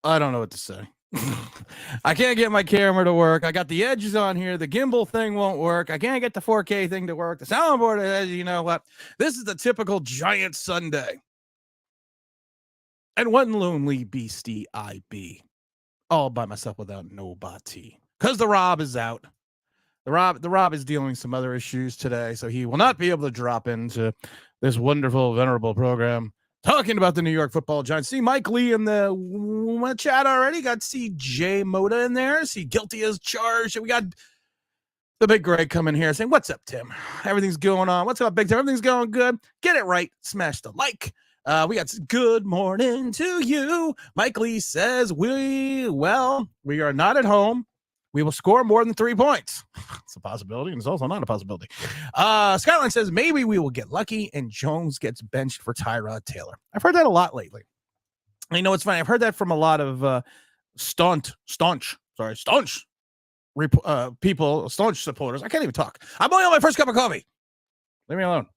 I don't know what to say. I can't get my camera to work. I got the edges on here. The gimbal thing won't work. I can't get the 4K thing to work. The soundboard, you know what? This is the typical Giant Sunday. And one lonely beastie I be, all by myself without nobody. Because the Rob is out. The Rob is dealing with some other issues today, so he will not be able to drop into this wonderful, venerable program talking about the New York Football Giants. See Mike Lee in the chat already. Got to see Jay Moda in there. See guilty as charged. And we got the big Greg coming here saying, "What's up, Tim? Everything's going on. What's up, Big Tim? Everything's going good. Get it right. Smash the like." We got good morning to you. Mike Lee says, we are not at home. We will score more than 3 points. It's a possibility, and it's also not a possibility. Skyline says, maybe we will get lucky and Jones gets benched for Tyrod Taylor. I've heard that a lot lately. And you know what's funny? I've heard that from a lot of staunch people, staunch supporters. I can't even talk. I'm only on my first cup of coffee. Leave me alone.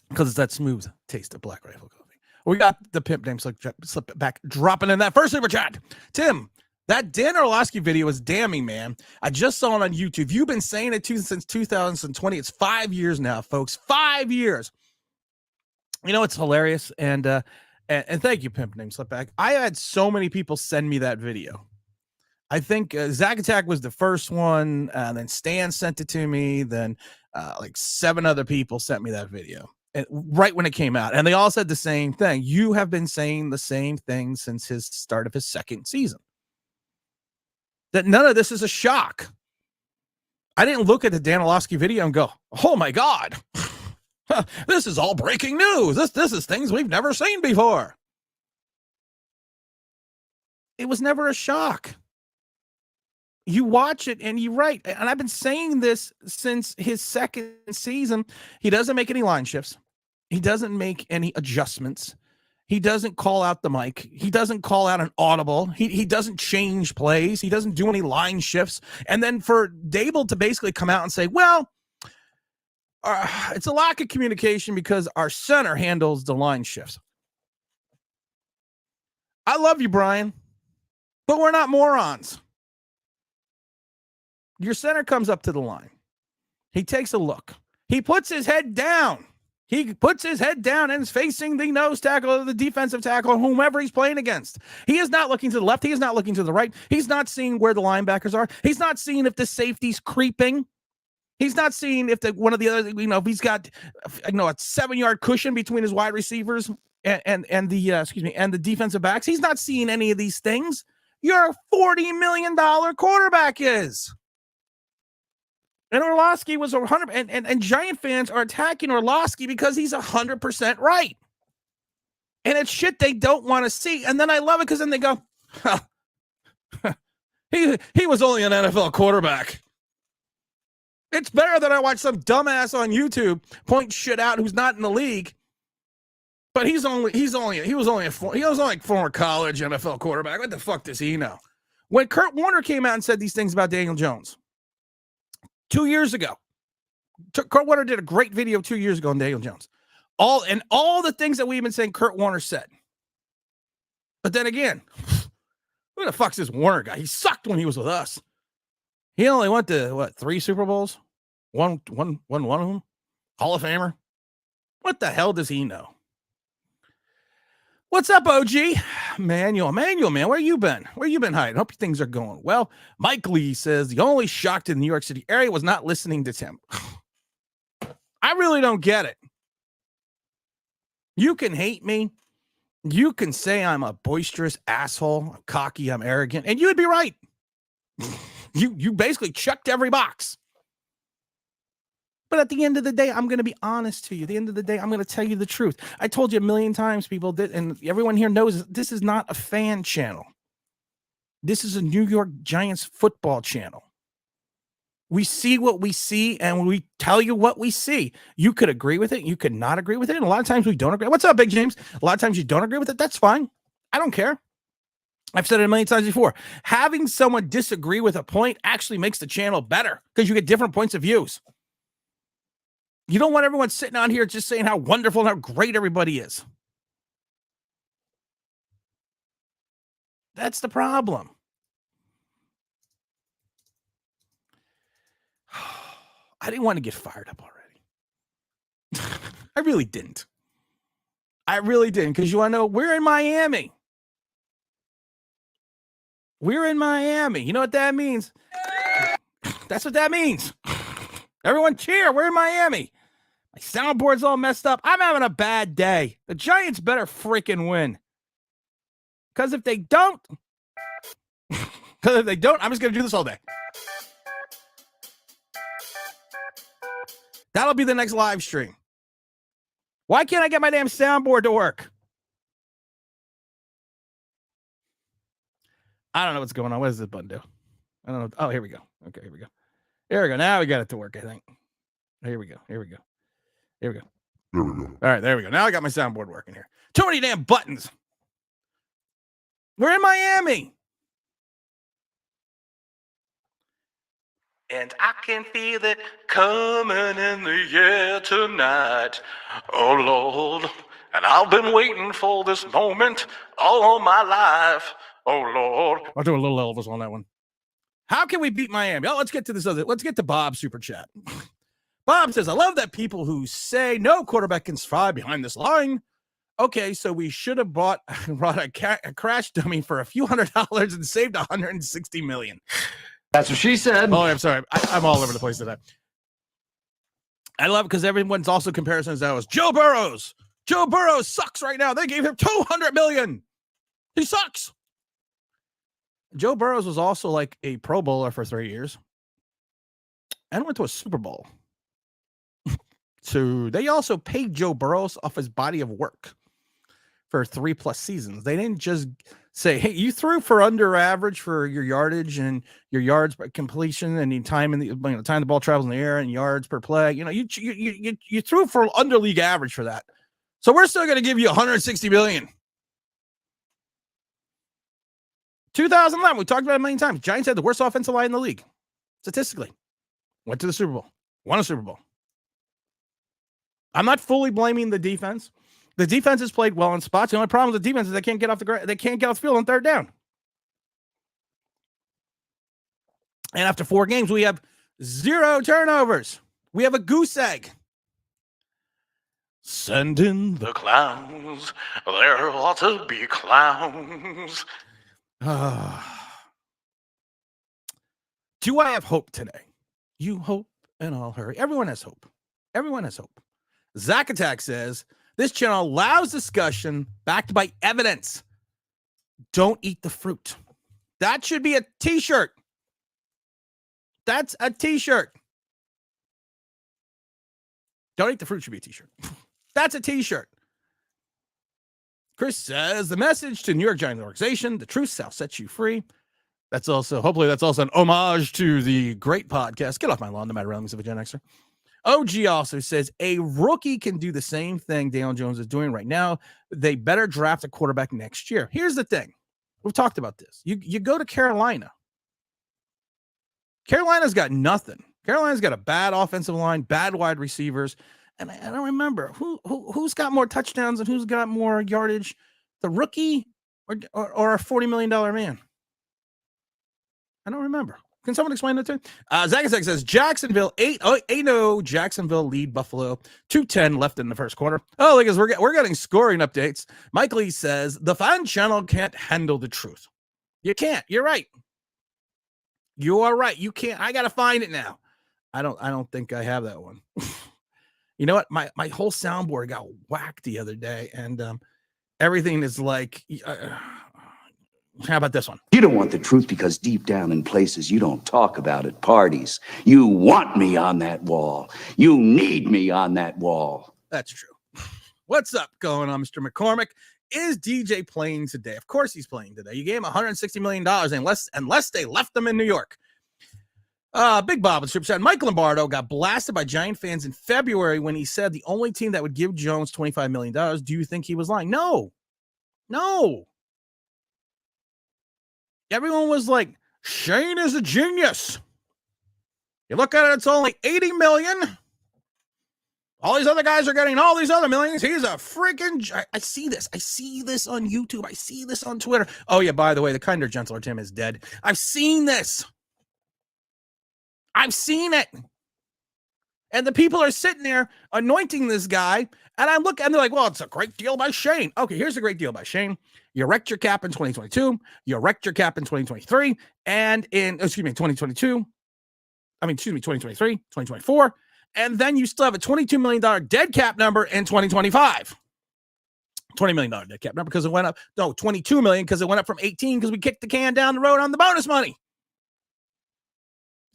Because it's that smooth taste of Black Rifle coffee. We got the pimp name slip back, dropping in that first super chat. Tim, that Dan Orlovsky video is damning, man. I just saw it on YouTube. You've been saying it since 2020. It's 5 years now, folks. 5 years. You know, it's hilarious. And thank you, pimp name slip back. I had so many people send me that video. I think Zach Attack was the first one. Then Stan sent it to me. Then like 7 other people sent me that video. And right when it came out, and they all said the same thing. You have been saying the same thing since his start of his second season. That none of this is a shock. I didn't look at the Dan Orlovsky video and go, "Oh my God, this is all breaking news. This is things we've never seen before." It was never a shock. You watch it and you're right. And I've been saying this since his second season. He doesn't make any line shifts. He doesn't make any adjustments. He doesn't call out the mic. He doesn't call out an audible. He doesn't change plays. He doesn't do any line shifts. And then for Dable to basically come out and say, well, it's a lack of communication because our center handles the line shifts. I love you, Brian, but we're not morons. Your center comes up to the line. He takes a look. He puts his head down. He puts his head down and is facing the nose tackle or the defensive tackle, whomever he's playing against. He is not looking to the left. He is not looking to the right. He's not seeing where the linebackers are. He's not seeing if the safety's creeping. He's not seeing if one of the other, if he's got, a 7-yard cushion between his wide receivers and the defensive backs. He's not seeing any of these things. Your $40 million quarterback is. And Orlovsky was 100, and Giant fans are attacking Orlovsky because he's 100% right. And it's shit they don't want to see. And then I love it because then they go, he was only an NFL quarterback. It's better than I watch some dumbass on YouTube point shit out who's not in the league. But he was only a former college NFL quarterback. What the fuck does he know? When Kurt Warner came out and said these things about Daniel Jones 2 years ago, Kurt Warner did a great video 2 years ago on Daniel Jones. All the things that we've been saying Kurt Warner said. But then again, who the fuck's this Warner guy? He sucked when he was with us. He only went to 3 Super Bowls? One of them? Hall of Famer? What the hell does he know? What's up, OG? Manuel, man, where you been? Where you been hiding? Hope things are going well. Mike Lee says the only shock to the New York City area was not listening to Tim. I really don't get it. You can hate me. You can say I'm a boisterous asshole, I'm cocky, I'm arrogant, and you would be right. You basically checked every box. But at the end of the day, I'm going to be honest to you. At the end of the day, I'm going to tell you the truth. I told you a million times, people, and everyone here knows this is not a fan channel. This is a New York Giants football channel. We see what we see, and we tell you what we see. You could agree with it. You could not agree with it. And a lot of times we don't agree. What's up, Big James? A lot of times you don't agree with it. That's fine. I don't care. I've said it a million times before. Having someone disagree with a point actually makes the channel better because you get different points of views. You don't want everyone sitting on here just saying how wonderful and how great everybody is. That's the problem. I didn't want to get fired up already. I really didn't. Because you want to know, we're in Miami. We're in Miami. You know what that means? That's what that means. Everyone cheer. We're in Miami. My soundboard's all messed up. I'm having a bad day. The Giants better freaking win. Because if they don't, I'm just going to do this all day. That'll be the next live stream. Why can't I get my damn soundboard to work? I don't know what's going on. What does this button do? I don't know. Oh, here we go. Okay, here we go. There we go. Now we got it to work, I think. Here we go. All right, there we go. Now I got my soundboard working here. Too many damn buttons. We're in Miami. And I can feel it coming in the air tonight. Oh, Lord. And I've been waiting for this moment all my life. Oh, Lord. I'll do a little Elvis on that one. How can we beat Miami? Oh, let's get to this other. Let's get to Bob's super chat. Bob says, I love that people who say no quarterback can thrive behind this line. Okay, so we should have brought a crash dummy for a few $100s and saved $160 million. That's what she said. Oh, I'm sorry. I'm all over the place today. I love it because everyone's also comparisons now is Joe Burrows. Joe Burrows sucks right now. They gave him $200 million. He sucks. Joe Burrows was also like a Pro Bowler for 3 years and went to a Super Bowl. So they also paid Joe Burrows off his body of work for 3+ seasons. They didn't just say, hey, you threw for under average for your yardage and your yards by completion and the time time the ball travels in the air and yards per play. You know, you threw for under league average for that. So we're still going to give you $160 million. 2011, we talked about it a million times. Giants had the worst offensive line in the league, statistically. Went to the Super Bowl. Won a Super Bowl. I'm not fully blaming the defense. The defense has played well in spots. The only problem with the defense is they can't get off the field on third down. And after 4 games, we have 0 turnovers. We have a goose egg. Send in the clowns. There ought to be clowns. Do I have hope today? You hope and I'll hurry. Everyone has hope. Everyone has hope. Zach Attack says, this channel allows discussion backed by evidence. Don't eat the fruit. That should be a t-shirt. That's a t-shirt. Don't eat the fruit should be a t-shirt. That's a t-shirt. Chris says, the message to New York Giants organization, the truth shall set you free. Hopefully that's also an homage to the great podcast. Get off my lawn, no matter how of a Gen Xer. OG also says, a rookie can do the same thing Daniel Jones is doing right now. They better draft a quarterback next year. Here's the thing. We've talked about this. You go to Carolina. Carolina's got nothing. Carolina's got a bad offensive line, bad wide receivers. And I don't remember who's got more touchdowns and who's got more yardage, the rookie or a $40 million man. I don't remember. Can someone explain that to me? Zagazag says Jacksonville 8-0. Jacksonville lead Buffalo 2:10 left in the first quarter. Oh, because we're getting scoring updates. Mike Lee says the fan channel can't handle the truth. You can't. You're right. You are right. You can't. I gotta find it now. I don't think I have that one. You know what? My whole soundboard got whacked the other day, and everything is like. How about this one? You don't want the truth because deep down in places you don't talk about at parties. You want me on that wall. You need me on that wall. That's true. What's up going on, Mr. McCormick? Is DJ playing today? Of course he's playing today. You gave him $160 million unless they left him in New York. Big Bob and Super Chat. Mike Lombardo got blasted by Giant fans in February when he said the only team that would give Jones $25 million. Do you think he was lying? No. Everyone was like, Shane is a genius. You look at it, it's only $80 million. All these other guys are getting all these other millions. He's a freaking... I see this. I see this on YouTube. I see this on Twitter. Oh, yeah, by the way, the kinder, gentler Tim is dead. I've seen this. I've seen it. And the people are sitting there anointing this guy. And I look and they're like, well, it's a great deal by Shane. Okay, here's a great deal by Shane. You wrecked your cap in 2022. You wrecked your cap in 2023. And in, 2022. 2023, 2024. And then you still have a $22 million dead cap number in 2025. $20 million dead cap number because it went up. No, $22 million because it went up from 18 because we kicked the can down the road on the bonus money.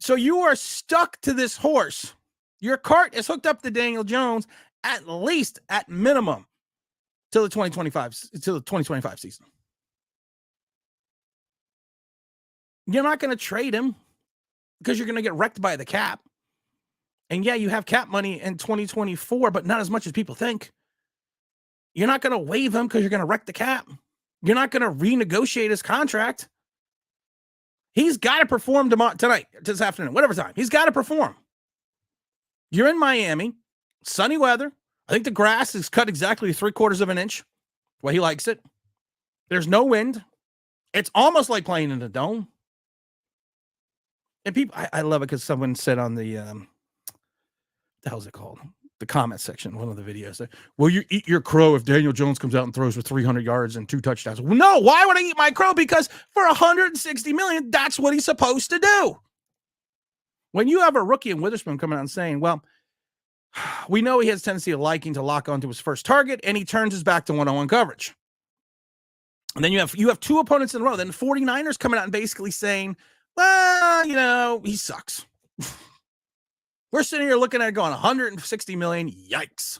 So you are stuck to this horse. Your cart is hooked up to Daniel Jones at least, at minimum, till the 2025 season. You're not going to trade him because you're going to get wrecked by the cap. And yeah, you have cap money in 2024, but not as much as people think. You're not going to waive him because you're going to wreck the cap. You're not going to renegotiate his contract. He's got to perform tonight, this afternoon, whatever time. He's got to perform. You're in Miami, sunny weather. I think the grass is cut exactly 3/4 of an inch, the way he likes it. There's no wind. It's almost like playing in a dome. And people, I love it because someone said on the, the hell's it called? The comment section, one of the videos. Will you eat your crow if Daniel Jones comes out and throws for 300 yards and 2 touchdowns? Well, no, why would I eat my crow? Because for $160 million, that's what he's supposed to do. When you have a rookie in Witherspoon coming out and saying, well, we know he has a tendency of liking to lock onto his first target, and he turns his back to one-on-one coverage. And then you have 2 opponents in a row. Then the 49ers coming out and basically saying, well, he sucks. We're sitting here looking at it going, $160 million. Yikes.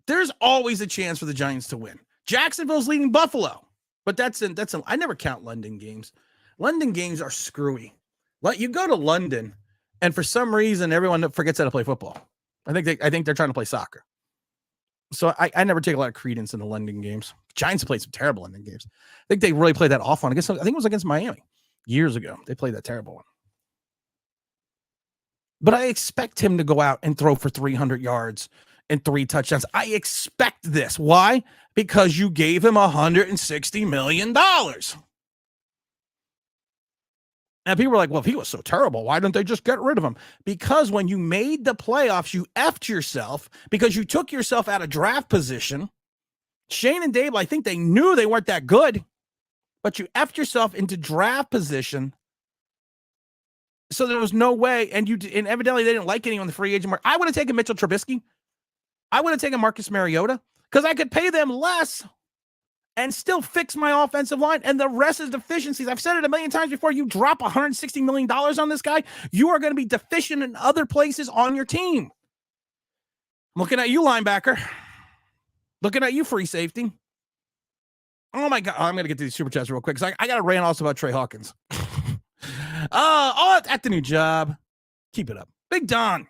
There's always a chance for the Giants to win. Jacksonville's leading Buffalo, but I never count London games. London games are screwy. You go to London, and for some reason, everyone forgets how to play football. I think they're trying to play soccer. So I never take a lot of credence in the London games. Giants played some terrible London games. I think they really played that off one. I think it was against Miami years ago. They played that terrible one. But I expect him to go out and throw for 300 yards and 3 touchdowns. I expect this. Why? Because you gave him $160 million. And people were like, well, if he was so terrible, why don't they just get rid of him? Because when you made the playoffs, you effed yourself because you took yourself out of draft position. Shane and Dable, I think they knew they weren't that good, but you effed yourself into draft position. So there was no way, and evidently they didn't like anyone in the free agent market. I would have taken Mitchell Trubisky. I would have taken Marcus Mariota because I could pay them less and still fix my offensive line, and the rest is deficiencies. I've said it a million times before. You drop $160 million on this guy, you are going to be deficient in other places on your team. I'm looking at you, linebacker. Looking at you, free safety. Oh, my God. I'm going to get to these super chats real quick because I got to rant also about Trey Hawkins. At the new job. Keep it up. Big Don.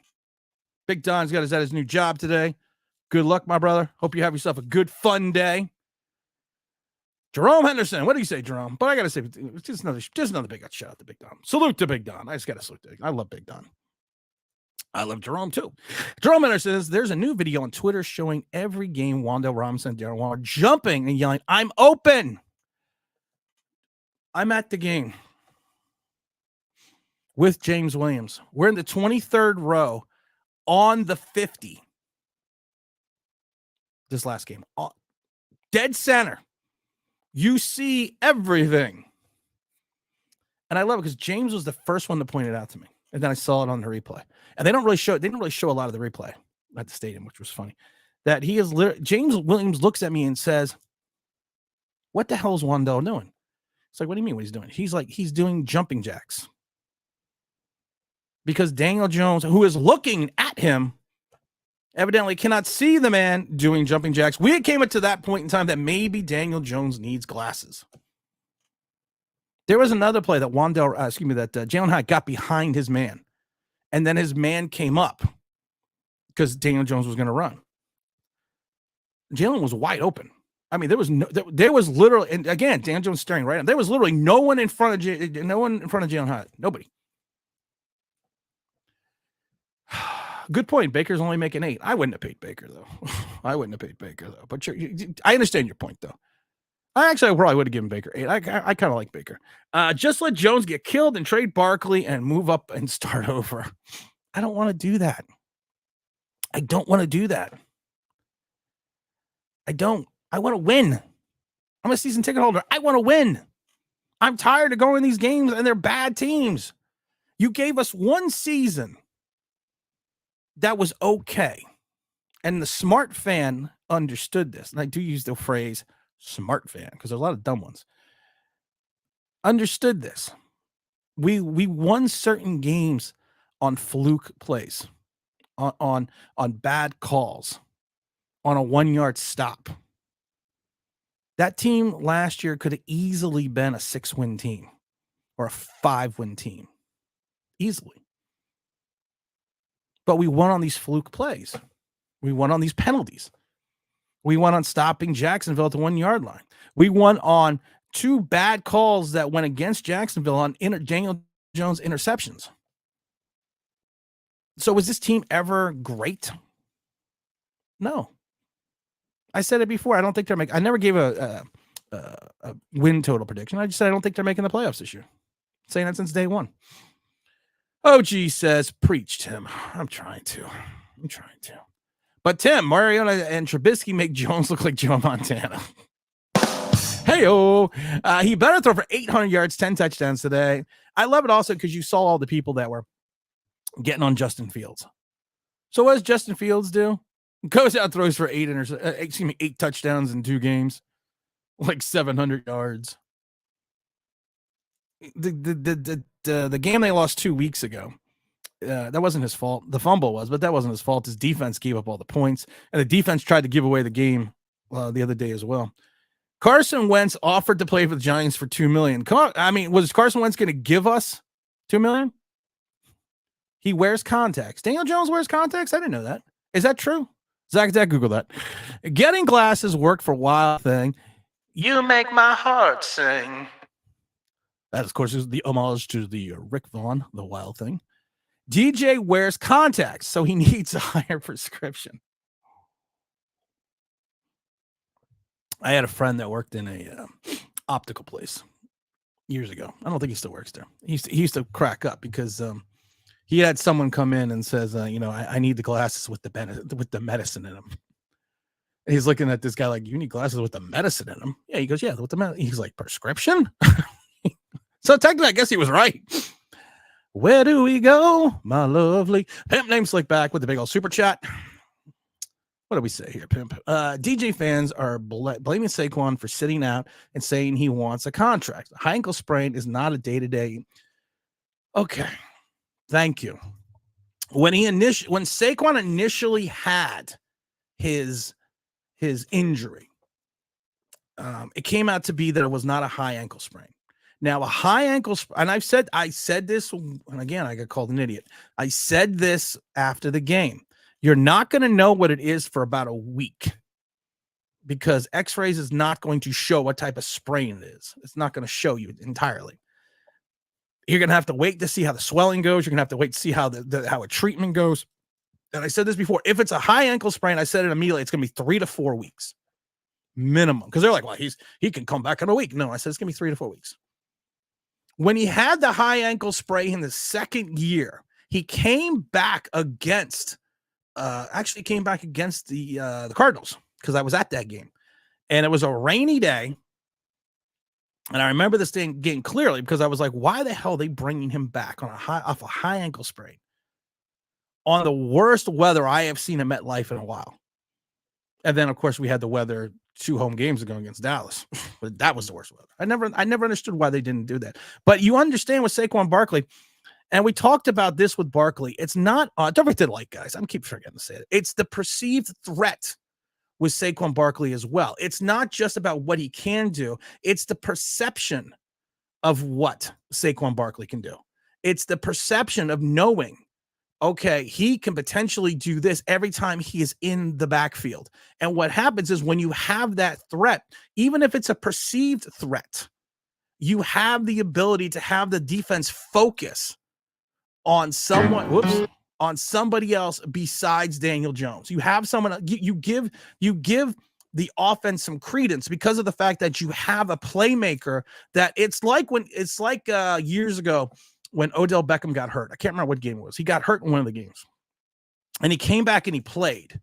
Big Don's got his new job today. Good luck, my brother. Hope you have yourself a good, fun day. Jerome Henderson. What do you say, Jerome? But I got to say, just another big shout out to Big Don. Salute to Big Don. I just got to salute to Big Don. I love Big Don. I love Jerome, too. Jerome Henderson says, there's a new video on Twitter showing every game Wan'Dale Robinson and Darren Waller jumping and yelling, I'm open. I'm at the game with James Williams. We're in the 23rd row on the 50. This last game. Dead center. You see everything. And I love it because James was the first one to point it out to me. And then I saw it on the replay. And they didn't really show a lot of the replay at the stadium, which was funny. That he is James Williams looks at me and says, what the hell is Wan'Dale doing? It's like, what do you mean what he's doing? He's like, he's doing jumping jacks. Because Daniel Jones, who is looking at him, evidently cannot see the man doing jumping jacks. We came up to that point in time that maybe Daniel Jones needs glasses. There was another play that Jalen Hyatt got behind his man. And then his man came up because Daniel Jones was going to run. Jalen was wide open. I mean, there was literally, and again, Daniel Jones staring right at him. There was literally no one in front of Jalen Hyatt. Nobody. Good point. Baker's only making 8. I wouldn't have paid Baker, though. But I understand your point, though. I probably would have given Baker 8. I kind of like Baker. Just let Jones get killed and trade Barkley and move up and start over. I don't want to do that. I want to win. I'm a season ticket holder. I want to win. I'm tired of going these games and they're bad teams. You gave us one season that was okay. And the smart fan understood this. And I do use the phrase smart fan because there's a lot of dumb ones. Understood this. We won certain games on fluke plays, on bad calls, on a 1-yard stop. That team last year could have easily been a 6-win team or a 5-win team. Easily. But we won on these fluke plays. We won on these penalties. We won on stopping Jacksonville at the 1-yard line. We won on 2 bad calls that went against Jacksonville on Daniel Jones interceptions. So was this team ever great? No. I said it before. I don't think they're making. I never gave a win total prediction. I just said I don't think they're making the playoffs this year. Saying that since day one. OG says, preach, Tim. I'm trying to. But Tim, Mariota and Trubisky make Jones look like Joe Montana. Hey-oh. He better throw for 800 yards, 10 touchdowns today. I love it also because you saw all the people that were getting on Justin Fields. So what does Justin Fields do? Goes out, throws for 8 touchdowns in 2 games, like 700 yards. The game they lost 2 weeks ago, that wasn't his fault. The fumble was, but that wasn't his fault. His defense gave up all the points, and the defense tried to give away the game the other day as well. Carson Wentz offered to play for the Giants for $2 million. Was Carson Wentz going to give us $2 million? He wears contacts. Daniel Jones wears contacts? I didn't know that. Is that true? Zach, Google that. Getting glasses work for Wild Thing. You make my heart sing. That, of course, is the homage to the Rick Vaughn, the Wild Thing. DJ wears contacts, so he needs a higher prescription. I had a friend that worked in a optical place years ago. I don't think he still works there. He used to crack up because he had someone come in and says, I need the glasses with the medicine in them. And he's looking at this guy like, you need glasses with the medicine in them? Yeah, he goes, yeah, with the medicine. He's like, prescription? So technically, I guess he was right. Where do we go, my lovely? Pimp named Slick back with the big old super chat. What do we say here, Pimp? DJ fans are blaming Saquon for sitting out and saying he wants a contract. High ankle sprain is not a day-to-day. Okay. Thank you. When Saquon initially had his injury, it came out to be that it was not a high ankle sprain. Now, a high ankle sprain, and I said this, and again, I got called an idiot. I said this after the game. You're not going to know what it is for about a week because X-rays is not going to show what type of sprain it is. It's not going to show you entirely. You're going to have to wait to see how the swelling goes. You're going to have to wait to see how how a treatment goes. And I said this before. If it's a high ankle sprain, I said it immediately. It's going to be 3 to 4 weeks minimum. Because they're like, well, he can come back in a week. No, I said it's going to be 3 to 4 weeks. When he had the high ankle sprain in the second year, he came back against the Cardinals because I was at that game. And it was a rainy day. And I remember this thing getting clearly because I was like, why the hell are they bringing him back off a high ankle sprain on the worst weather I have seen at MetLife in a while? And then, of course, we had the weather 2 home games ago against Dallas. But that was the worst weather. I never understood why they didn't do that. But you understand with Saquon Barkley, and we talked about this with Barkley. It's not, don't forget, like, guys, I'm keep forgetting to say it. It's the perceived threat with Saquon Barkley as well. It's not just about what he can do. It's the perception of what Saquon Barkley can do. It's the perception of knowing, okay, he can potentially do this every time he is in the backfield. And what happens is when you have that threat, even if it's a perceived threat, you have the ability to have the defense focus on someone. Whoops. on somebody else besides Daniel Jones. You have someone, you give the offense some credence because of the fact that you have a playmaker that it's like years ago when Odell Beckham got hurt. I can't remember what game it was. He got hurt in one of the games and he came back and he played,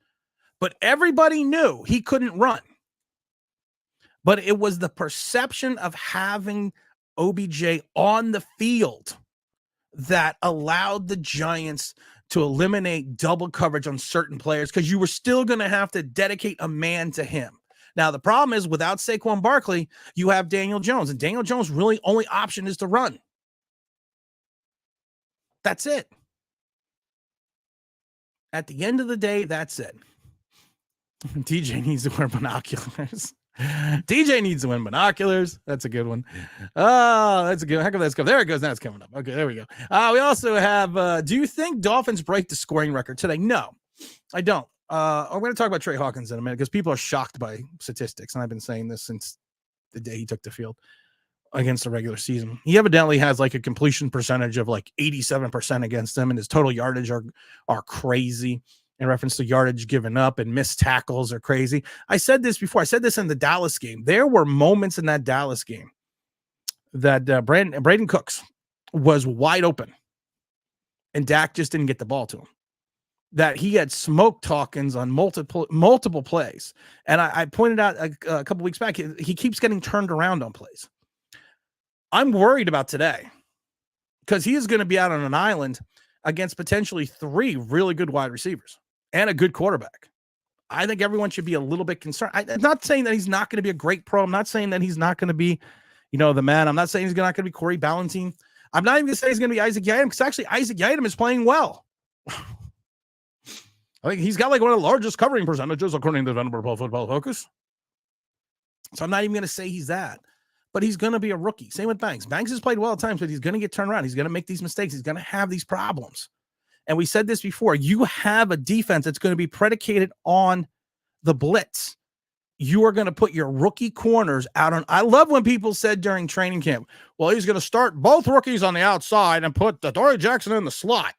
but everybody knew he couldn't run. But it was the perception of having OBJ on the field that allowed the Giants to eliminate double coverage on certain players because you were still going to have to dedicate a man to him. Now, the problem is without Saquon Barkley, you have Daniel Jones, and Daniel Jones' really only option is to run. That's it. At the end of the day, that's it. DJ needs to wear binoculars. DJ needs to win binoculars. That's a good one. Oh, that's a good one. How come that's coming? There it goes. Now it's coming up. Okay, there we go. We also have, do you think Dolphins break the scoring record today? No, I don't. I'm going to talk about Trey Hawkins in a minute because people are shocked by statistics. And I've been saying this since the day he took the field against the regular season. He evidently has like a completion percentage of like 87% against them. And his total yardage are crazy. In reference to yardage given up and missed tackles are crazy. I said this before. I said this in the Dallas game. There were moments in that Dallas game that Braden Cooks was wide open and Dak just didn't get the ball to him. That he had smoke talkings on multiple plays. And I pointed out a couple weeks back, he keeps getting turned around on plays. I'm worried about today because he is going to be out on an island against potentially 3 really good wide receivers and a good quarterback. I think everyone should be a little bit concerned. I'm not saying that he's not going to be a great pro. I'm not saying that he's not going to be, the man. I'm not saying he's not going to be Corey Ballentine. I'm not even going to say he's going to be Isaac Yiadom because actually Isaac Yiadom is playing well. I think he's got like one of the largest covering percentages according to the Denver Pro Football Focus. So I'm not even going to say he's that. But he's going to be a rookie. Same with Banks. Banks has played well at times, but he's going to get turned around. He's going to make these mistakes. He's going to have these problems. And we said this before. You have a defense that's going to be predicated on the blitz. You are going to put your rookie corners out on. I love when people said during training camp, well, he's going to start both rookies on the outside and put Dory Jackson in the slot.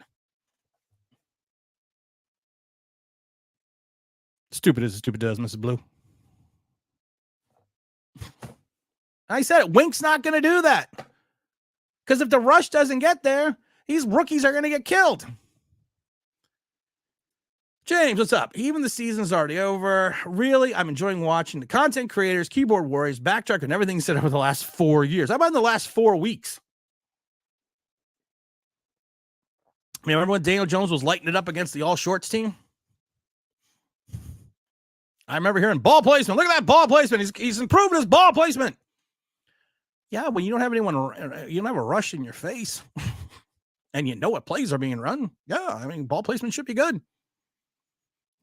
Stupid as stupid does, Mrs. Blue. I said it. Wink's not going to do that. Because if the rush doesn't get there, these rookies are going to get killed. James, what's up? Even the season's already over. Really, I'm enjoying watching the content creators, keyboard warriors, backtrack, and everything said over the last 4 years. How about in the last 4 weeks? I mean, remember when Daniel Jones was lighting it up against the all shorts team? I remember hearing ball placement. Look at that ball placement. He's improved his ball placement. Yeah, when you don't have anyone, you don't have a rush in your face and you know what plays are being run. Yeah, I mean, ball placement should be good.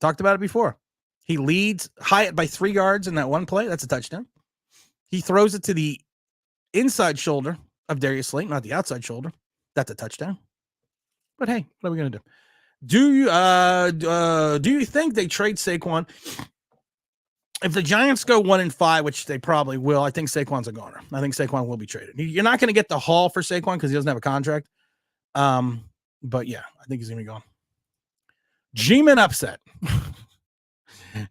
Talked about it before. He leads Hyatt by 3 yards in that one play. That's a touchdown. He throws it to the inside shoulder of Darius Slayton, not the outside shoulder. That's a touchdown. But hey, what are we going to do? Do you think they trade Saquon? If the Giants go 1-5, which they probably will, I think Saquon's a goner. I think Saquon will be traded. You're not going to get the haul for Saquon because he doesn't have a contract. But yeah, I think he's going to be gone. G-Man upset.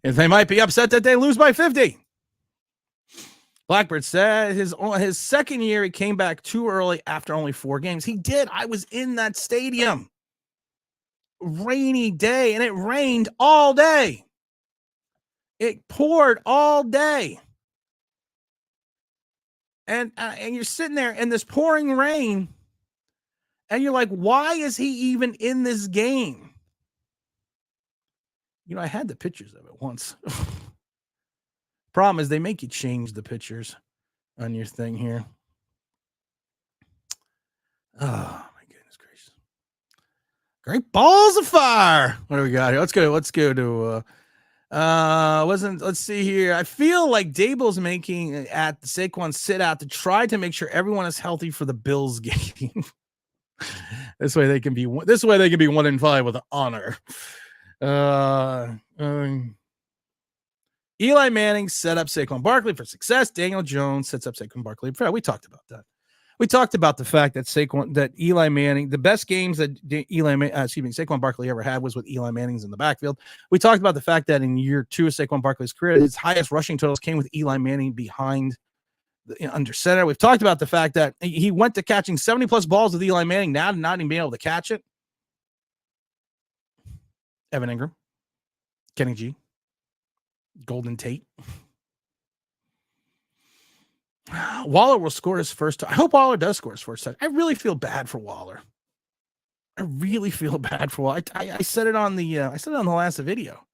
If they might be upset that they lose by 50. Blackbird said his second year, he came back too early after only 4 games. He did. I was in that stadium. Rainy day, and it rained all day. It poured all day. And you're sitting there in this pouring rain, and you're like, why is he even in this game? I had the pictures of it once. Problem is they make you change the pictures on your thing here. Oh, my goodness gracious. Great balls of fire. What do we got here? Let's go to let's see here. I feel like Dable's making at the Saquon sit out to try to make sure everyone is healthy for the Bills game. This way they can be 1-5 with honor. Eli Manning set up Saquon Barkley for success. Daniel Jones sets up Saquon Barkley. We talked about that. We talked about the fact that Eli Manning, the best games that Saquon Barkley ever had was with Eli Manning's in the backfield. We talked about the fact that in year 2 of Saquon Barkley's career, his highest rushing totals came with Eli Manning behind under center. We've talked about the fact that he went to catching 70 plus balls with Eli Manning, now not even being able to catch it. Evan Ingram, Kenny G, Golden Tate. Waller will score his first. I hope Waller does score his first touch. I really feel bad for Waller. I said it on the last video.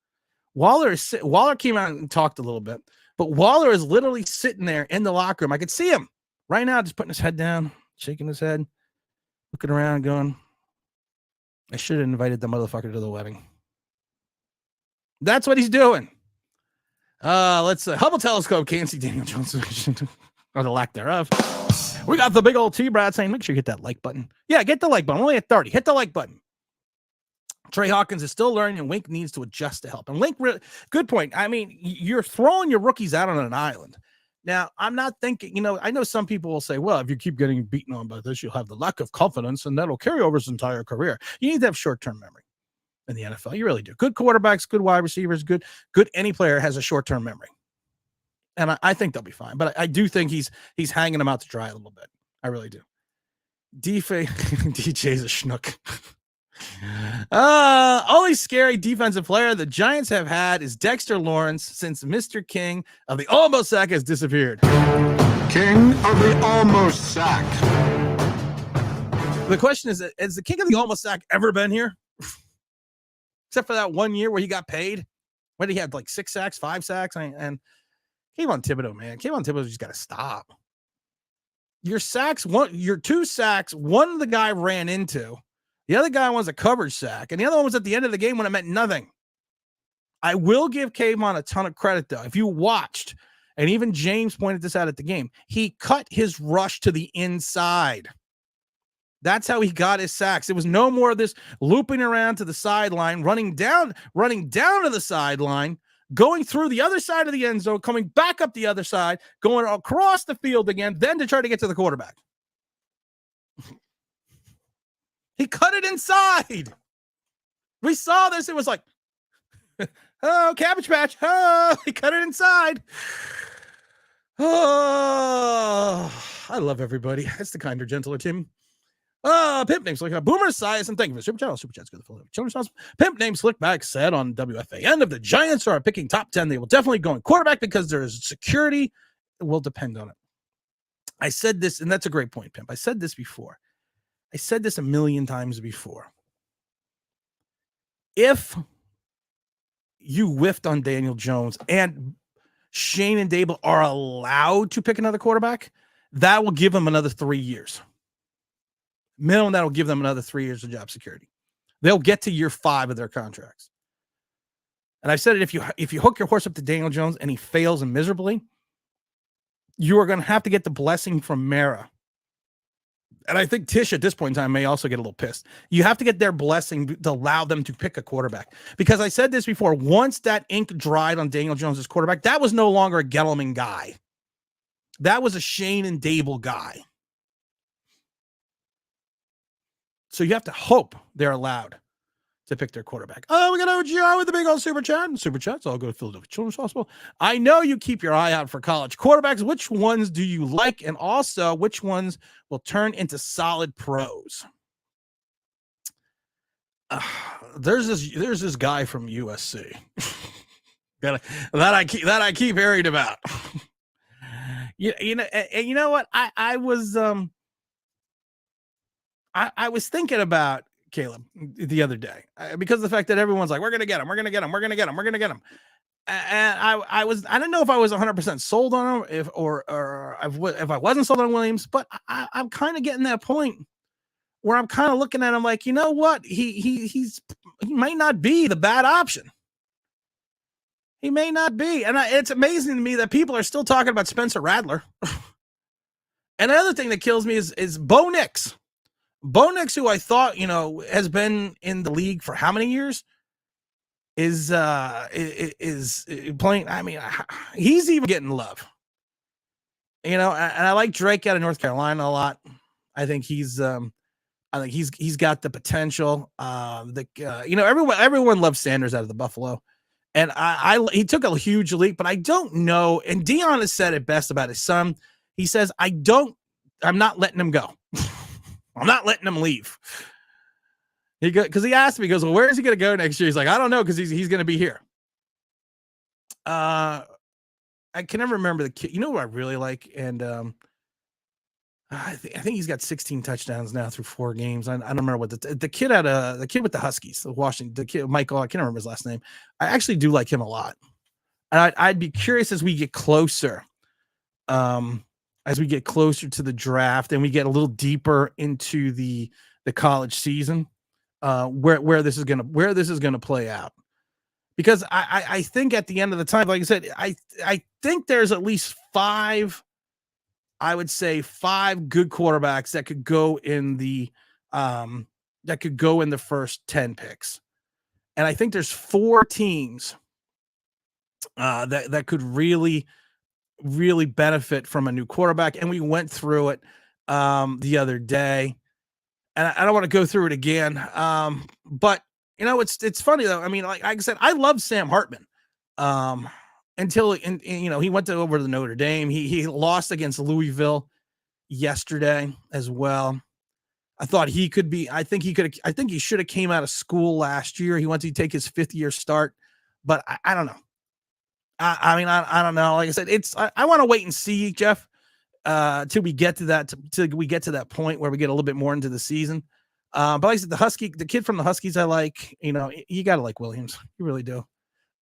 Waller came out and talked a little bit, but Waller is literally sitting there in the locker room. I could see him right now, just putting his head down, shaking his head, looking around, going, "I should have invited the motherfucker to the wedding." That's what he's doing. Let's Hubble telescope can't see Daniel Jones or the lack thereof. We got the big old T-Brad saying, make sure you hit that like button. Yeah, get the like button. Only at 30. Hit the like button. Trey Hawkins is still learning, and Wink needs to adjust to help. And Wink, good point. I mean, you're throwing your rookies out on an island. Now, I'm not thinking, I know some people will say, well, if you keep getting beaten on by this, you'll have the lack of confidence, and that'll carry over his entire career. You need to have short-term memory in the NFL. You really do. Good quarterbacks, good wide receivers, good any player has a short-term memory. And I think they'll be fine. But I do think he's hanging them out to dry a little bit. I really do. DJ's a schnook. Only scary defensive player the Giants have had is Dexter Lawrence since Mr. King of the almost sack has disappeared. King of the almost sack. The question is, has the king of the almost sack ever been here? Except for that 1 year where he got paid, when he had like 6 sacks, 5 sacks, and Kayvon Thibodeau, man. Kayvon Thibodeau just got to stop. Your 2 sacks, one the guy ran into, the other guy was a coverage sack, and the other one was at the end of the game when it meant nothing. I will give Kayvon a ton of credit, though. If you watched, and even James pointed this out at the game, he cut his rush to the inside. That's how he got his sacks. It was no more of this looping around to the sideline, running down to the sideline, going through the other side of the end zone, coming back up the other side, going across the field again, then to try to get to the quarterback. He cut it inside. We saw this. It was like, oh, Cabbage Patch. Oh, he cut it inside. Oh, I love everybody. That's the kinder, gentler Tim. Pimp names like Boomer Esiason. Thank you for super channel. Super chat's good. Pimp name Slickback said on WFAN, if the Giants are picking top 10, they will definitely go in quarterback because there is security. It will depend on it. I said this, and that's a great point, Pimp. I said this before. I said this a million times before. If you whiffed on Daniel Jones and Shane and Dable are allowed to pick another quarterback, that will give them another 3 years. Minimum, that'll give them another 3 years of job security. They'll get to year 5 of their contracts. And I've said it, if you hook your horse up to Daniel Jones and he fails miserably, you are going to have to get the blessing from Mara. And I think Tish at this point in time may also get a little pissed. You have to get their blessing to allow them to pick a quarterback. Because I said this before, once that ink dried on Daniel Jones' quarterback, that was no longer a Gettleman guy. That was a Shane and Dable guy. So you have to hope they're allowed to pick their quarterback. Oh, we got OGR with the big old super chat. Super chats all go to Philadelphia Children's Hospital. I know you keep your eye out for college quarterbacks. Which ones do you like? And also, which ones will turn into solid pros? There's this guy from USC that I keep hearing about. you know what? I was thinking about Caleb the other day because of the fact that everyone's like, we're going to get him. And I didn't know if I was 100% sold on him if I wasn't sold on Williams, but I'm kind of getting that point where I'm kind of looking at him like, you know what? He might not be the bad option. He may not be. And it's amazing to me that people are still talking about Spencer Rattler. And another thing that kills me is Bo Nix. Bo Nix, who I thought, has been in the league for how many years, is playing. I mean, he's even getting love. And I like Drake out of North Carolina a lot. I think he's got the potential. Everyone loves Sanders out of the Buffalo, and he took a huge leap, but I don't know. And Dion has said it best about his son. He says, I'm not letting him go. I'm not letting him leave. Because he asked me, he goes, well, where is he going to go next year? He's like, I don't know, because he's going to be here. I can never remember the kid. You know what I really like? And I think he's got 16 touchdowns now through 4 games. I don't remember what the kid the kid with the Huskies, the kid, Michael, I can't remember his last name. I actually do like him a lot. And I'd be curious as we get closer, to the draft and we get a little deeper into the college season, where this is gonna play out. Because I think at the end of the time, like I said, I think there's at least 5 good quarterbacks that could go in the first 10 picks. And I think there's 4 teams that could really, really benefit from a new quarterback. And we went through it the other day. And I don't want to go through it again. But it's funny though. I mean, like I said, I love Sam Hartman. Until he went over to Notre Dame. He lost against Louisville yesterday as well. I thought he could be. I think he should have came out of school last year. He went to take his 5th year start, but I don't know. I don't know. Like I said, I want to wait and see, Jeff, till we get to that point where we get a little bit more into the season. But like I said, the kid from the Huskies, I like. You got to like Williams. You really do.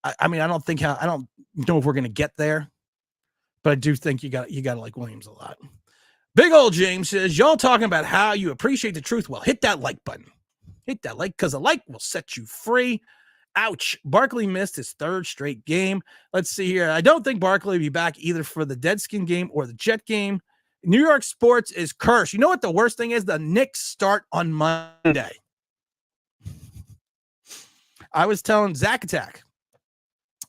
I don't know if we're going to get there, but I do think you got to like Williams a lot. Big old James says, y'all talking about how you appreciate the truth. Well, hit that like button. Hit that like, because a like will set you free. Ouch. Barkley missed his 3rd straight game. Let's see here. I don't think Barkley will be back either for the Deadskin game or the Jet game. New York sports is cursed. You know what the worst thing is? The Knicks start on Monday. I was telling Zach Attack.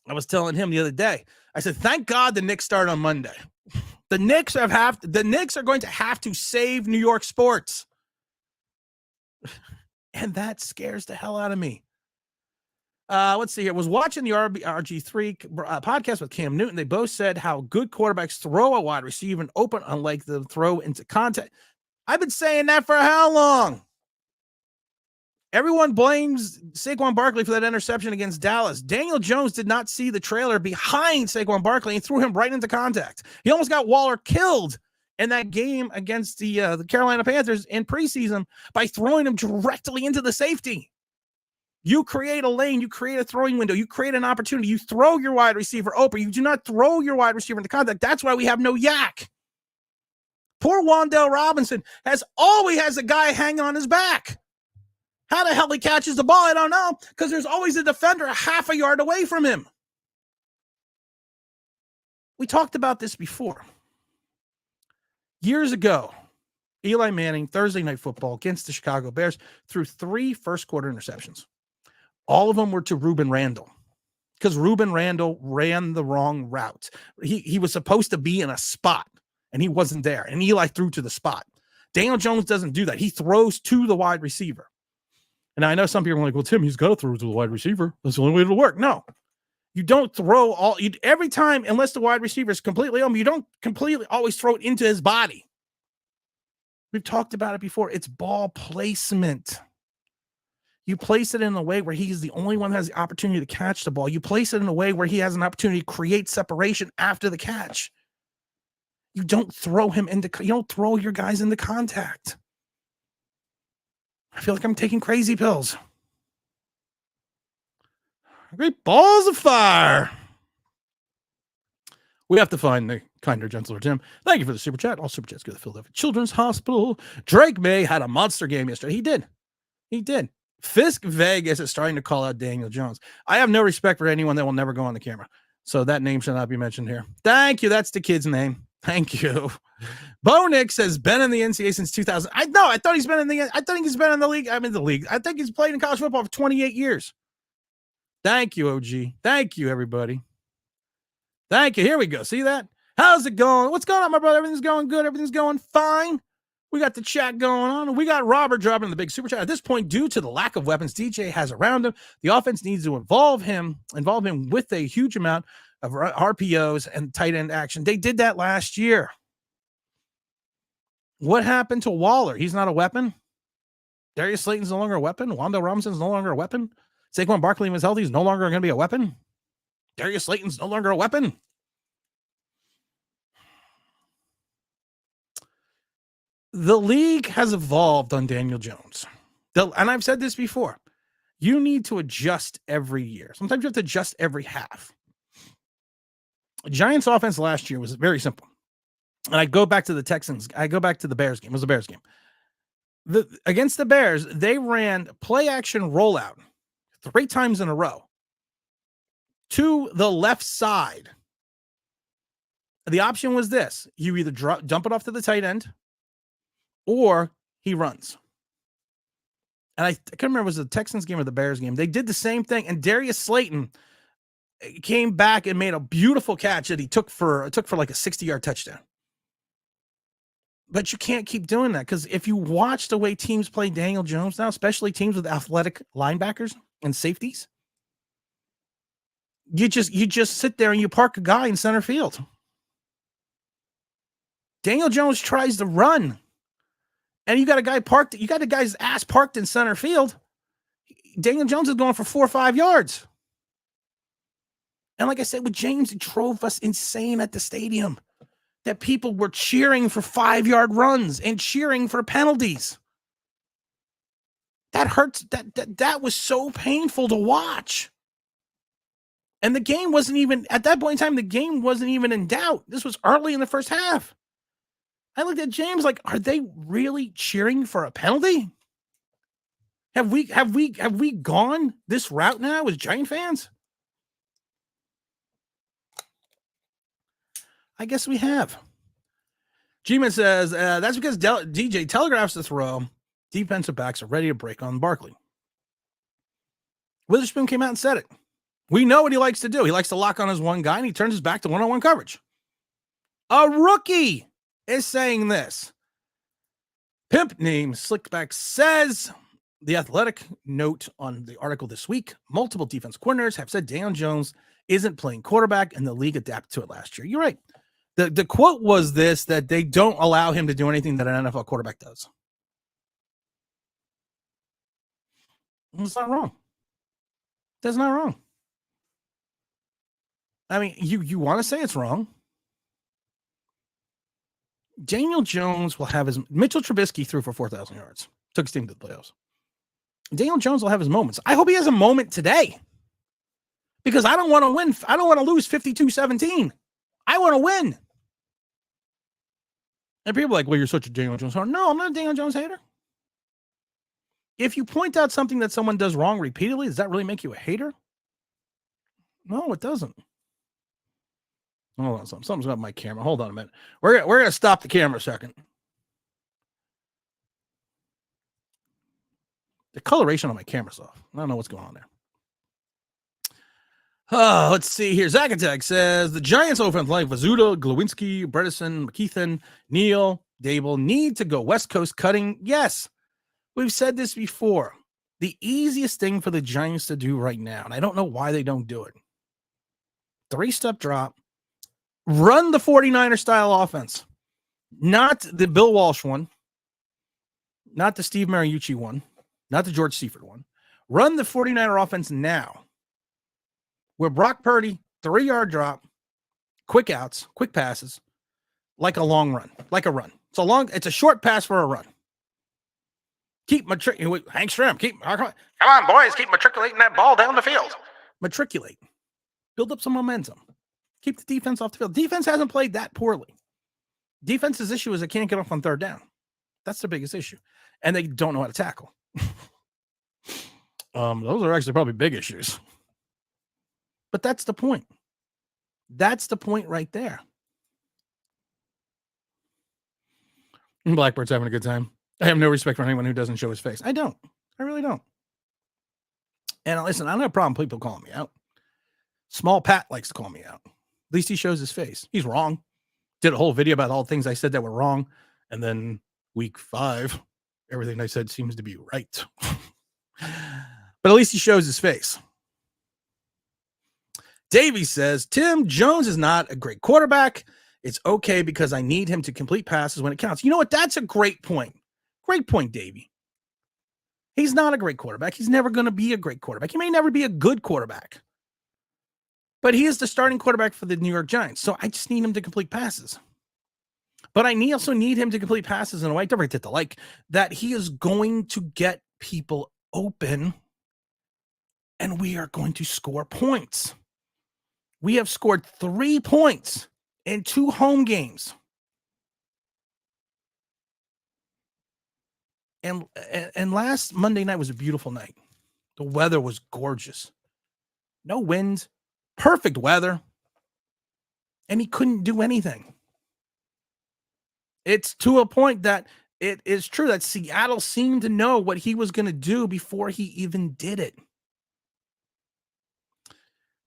I was telling him the other day, I said, thank God the Knicks start on Monday. The Knicks are going to have to save New York sports. And that scares the hell out of me. Let's see here. I was watching the RG3 podcast with Cam Newton. They both said how good quarterbacks throw a wide receiver and open, unlike the throw into contact. I've been saying that for how long? Everyone blames Saquon Barkley for that interception against Dallas. Daniel Jones did not see the trailer behind Saquon Barkley and threw him right into contact. He almost got Waller killed in that game against the Carolina Panthers in preseason by throwing him directly into the safety. You create a lane, you create a throwing window, you create an opportunity, you throw your wide receiver open. You do not throw your wide receiver into contact. That's why we have no yak. Poor Wan'Dale Robinson always has a guy hanging on his back. How the hell he catches the ball, I don't know, because there's always a defender a half a yard away from him. We talked about this before. Years ago, Eli Manning, Thursday Night Football against the Chicago Bears, threw 3 first-quarter interceptions. All of them were to Ruben Randall because Ruben Randall ran the wrong route. He was supposed to be in a spot, and he wasn't there, and Eli threw to the spot. Daniel Jones doesn't do that. He throws to the wide receiver. And I know some people are like, well, Tim, he's got to throw to the wide receiver. That's the only way it'll work. No, you don't throw every time, unless the wide receiver is completely open, you don't completely always throw it into his body. We've talked about it before. It's ball placement. You place it in a way where he's the only one that has the opportunity to catch the ball. You place it in a way where he has an opportunity to create separation after the catch. You don't throw your guys into contact. I feel like I'm taking crazy pills. Great balls of fire. We have to find the kinder, gentler Tim. Thank you for the super chat. All super chats go to the Philadelphia Children's Hospital. Drake May had a monster game yesterday. He did. Fisk Vegas is starting to call out Daniel Jones. I have no respect for anyone that will never go on the camera. So that name should not be mentioned here. Thank you. That's the kid's name. Thank you. Bo Nix has been in the NCAA since 2000. I thought he's been in the league. I'm in the league. I think he's played in college football for 28 years. Thank you, OG. Thank you, everybody. Thank you. Here we go. See that? How's it going? What's going on, my brother? Everything's going good. Everything's going fine. We got the chat going on. We got Robert dropping the big super chat. At this point, due to the lack of weapons DJ has around him, the offense needs to involve him with a huge amount of RPOs and tight end action. They did that last year. What happened to Waller? He's not a weapon. Darius Slayton's no longer a weapon. Wando Robinson's no longer a weapon. Saquon Barkley, when he's healthy, is no longer going to be a weapon. Darius Slayton's no longer a weapon. The league has evolved on Daniel Jones. And I've said this before. You need to adjust every year. Sometimes you have to adjust every half. Giants offense last year was very simple. And I go back to the Texans. I go back to the Bears game. It was a Bears game. Against the Bears, they ran play action rollout 3 times in a row to the left side. The option was this. You either dump it off to the tight end or he runs. And I can't remember if it was the Texans game or the Bears game. They did the same thing. And Darius Slayton came back and made a beautiful catch that he took for like a 60-yard touchdown. But you can't keep doing that, because if you watch the way teams play Daniel Jones now, especially teams with athletic linebackers and safeties, you just sit there and you park a guy in center field. Daniel Jones tries to run, and you got a guy parked. You got a guy's ass parked in center field. Daniel Jones is going for 4 or 5 yards. And like I said, with James, it drove us insane at the stadium that people were cheering for 5-yard runs and cheering for penalties. That hurts. That was so painful to watch. And the game wasn't even, at that point in time, the game wasn't even in doubt. This was early in the first half. I looked at James like, are they really cheering for a penalty? Have we gone this route now as Giant fans? I guess we have. G-Man says, that's because DJ telegraphs the throw. Defensive backs are ready to break on Barkley. Witherspoon came out and said it. We know what he likes to do. He likes to lock on his one guy, and he turns his back to one-on-one coverage. A rookie is saying this. Pimp named Slickback says, the Athletic note on the article this week, multiple defense coordinators have said Daniel Jones isn't playing quarterback, and the league adapted to it last year. You're right. The quote was this, that they don't allow him to do anything that an NFL quarterback does. It's not wrong. That's not wrong. I mean, you want to say it's wrong. Daniel Jones will have his... Mitchell Trubisky threw for 4,000 yards. Took his team to the playoffs. Daniel Jones will have his moments. I hope he has a moment today. Because I don't want to win. I don't want to lose 52-17. I want to win. And people are like, well, you're such a Daniel Jones hater. No, I'm not a Daniel Jones hater. If you point out something that someone does wrong repeatedly, does that really make you a hater? No, it doesn't. Hold on, something's about my camera. Hold on a minute. We're gonna stop the camera a second. The coloration on my camera's off. I don't know what's going on there. Let's see here. Zacatech says the Giants offense like Vazuda, Glowinski, Bredesen, McKeithen, Neal, Dable need to go West Coast cutting. Yes, we've said this before. The easiest thing for the Giants to do right now, and I don't know why they don't do it. 3-step drop. Run the 49er style offense. Not the Bill Walsh one. Not the Steve Mariucci one. Not the George Seifert one. Run the 49er offense now. Where Brock Purdy, 3-yard drop, quick outs, quick passes, like a long run, like a run. It's a short pass for a run. Keep Hank Stram, come on, boys, keep matriculating that ball down the field. Matriculate. Build up some momentum. Keep the defense off the field. Defense hasn't played that poorly. Defense's issue is they can't get off on 3rd down. That's the biggest issue. And they don't know how to tackle. Those are actually probably big issues. But that's the point. That's the point right there. Blackbird's having a good time. I have no respect for anyone who doesn't show his face. I don't. I really don't. And listen, I don't have a problem with people calling me out. Small Pat likes to call me out. At least he shows his face. He's wrong. Did a whole video about all the things I said that were wrong. And then week 5. Everything I said seems to be right. But at least he shows his face. Davey says, Tim, Jones is not a great quarterback. It's okay because I need him to complete passes when it counts. You know what? That's a great point. Great point, Davey. He's not a great quarterback. He's never going to be a great quarterback. He may never be a good quarterback. But he is the starting quarterback for the New York Giants. So I just need him to complete passes. But I also need him to complete passes in a way, that he is going to get people open and we are going to score points. We have scored 3 points in 2 home games. And last Monday night was a beautiful night. The weather was gorgeous. No wind, perfect weather. And he couldn't do anything. It's to a point that it is true that Seattle seemed to know what he was going to do before he even did it.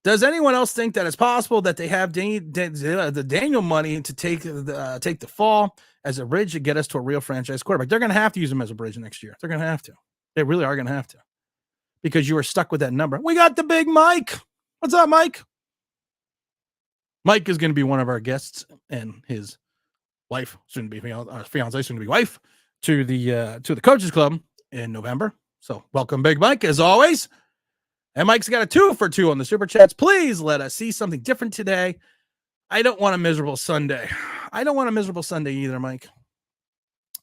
Does anyone else think that it's possible that they have the Daniel money to take the fall as a bridge to get us to a real franchise quarterback? They're going to have to use him as a bridge next year. They're going to have to. They really are going to have to. Because you are stuck with that number. We got the big Mike. What's up, Mike? Mike is going to be one of our guests, and his wife, soon to be fiance, soon to be wife, to the Coaches Club in November. So welcome, Big Mike, as always. And Mike's got a 2 for 2 on the Super Chats. Please let us see something different today. I don't want a miserable Sunday. I don't want a miserable Sunday either, Mike.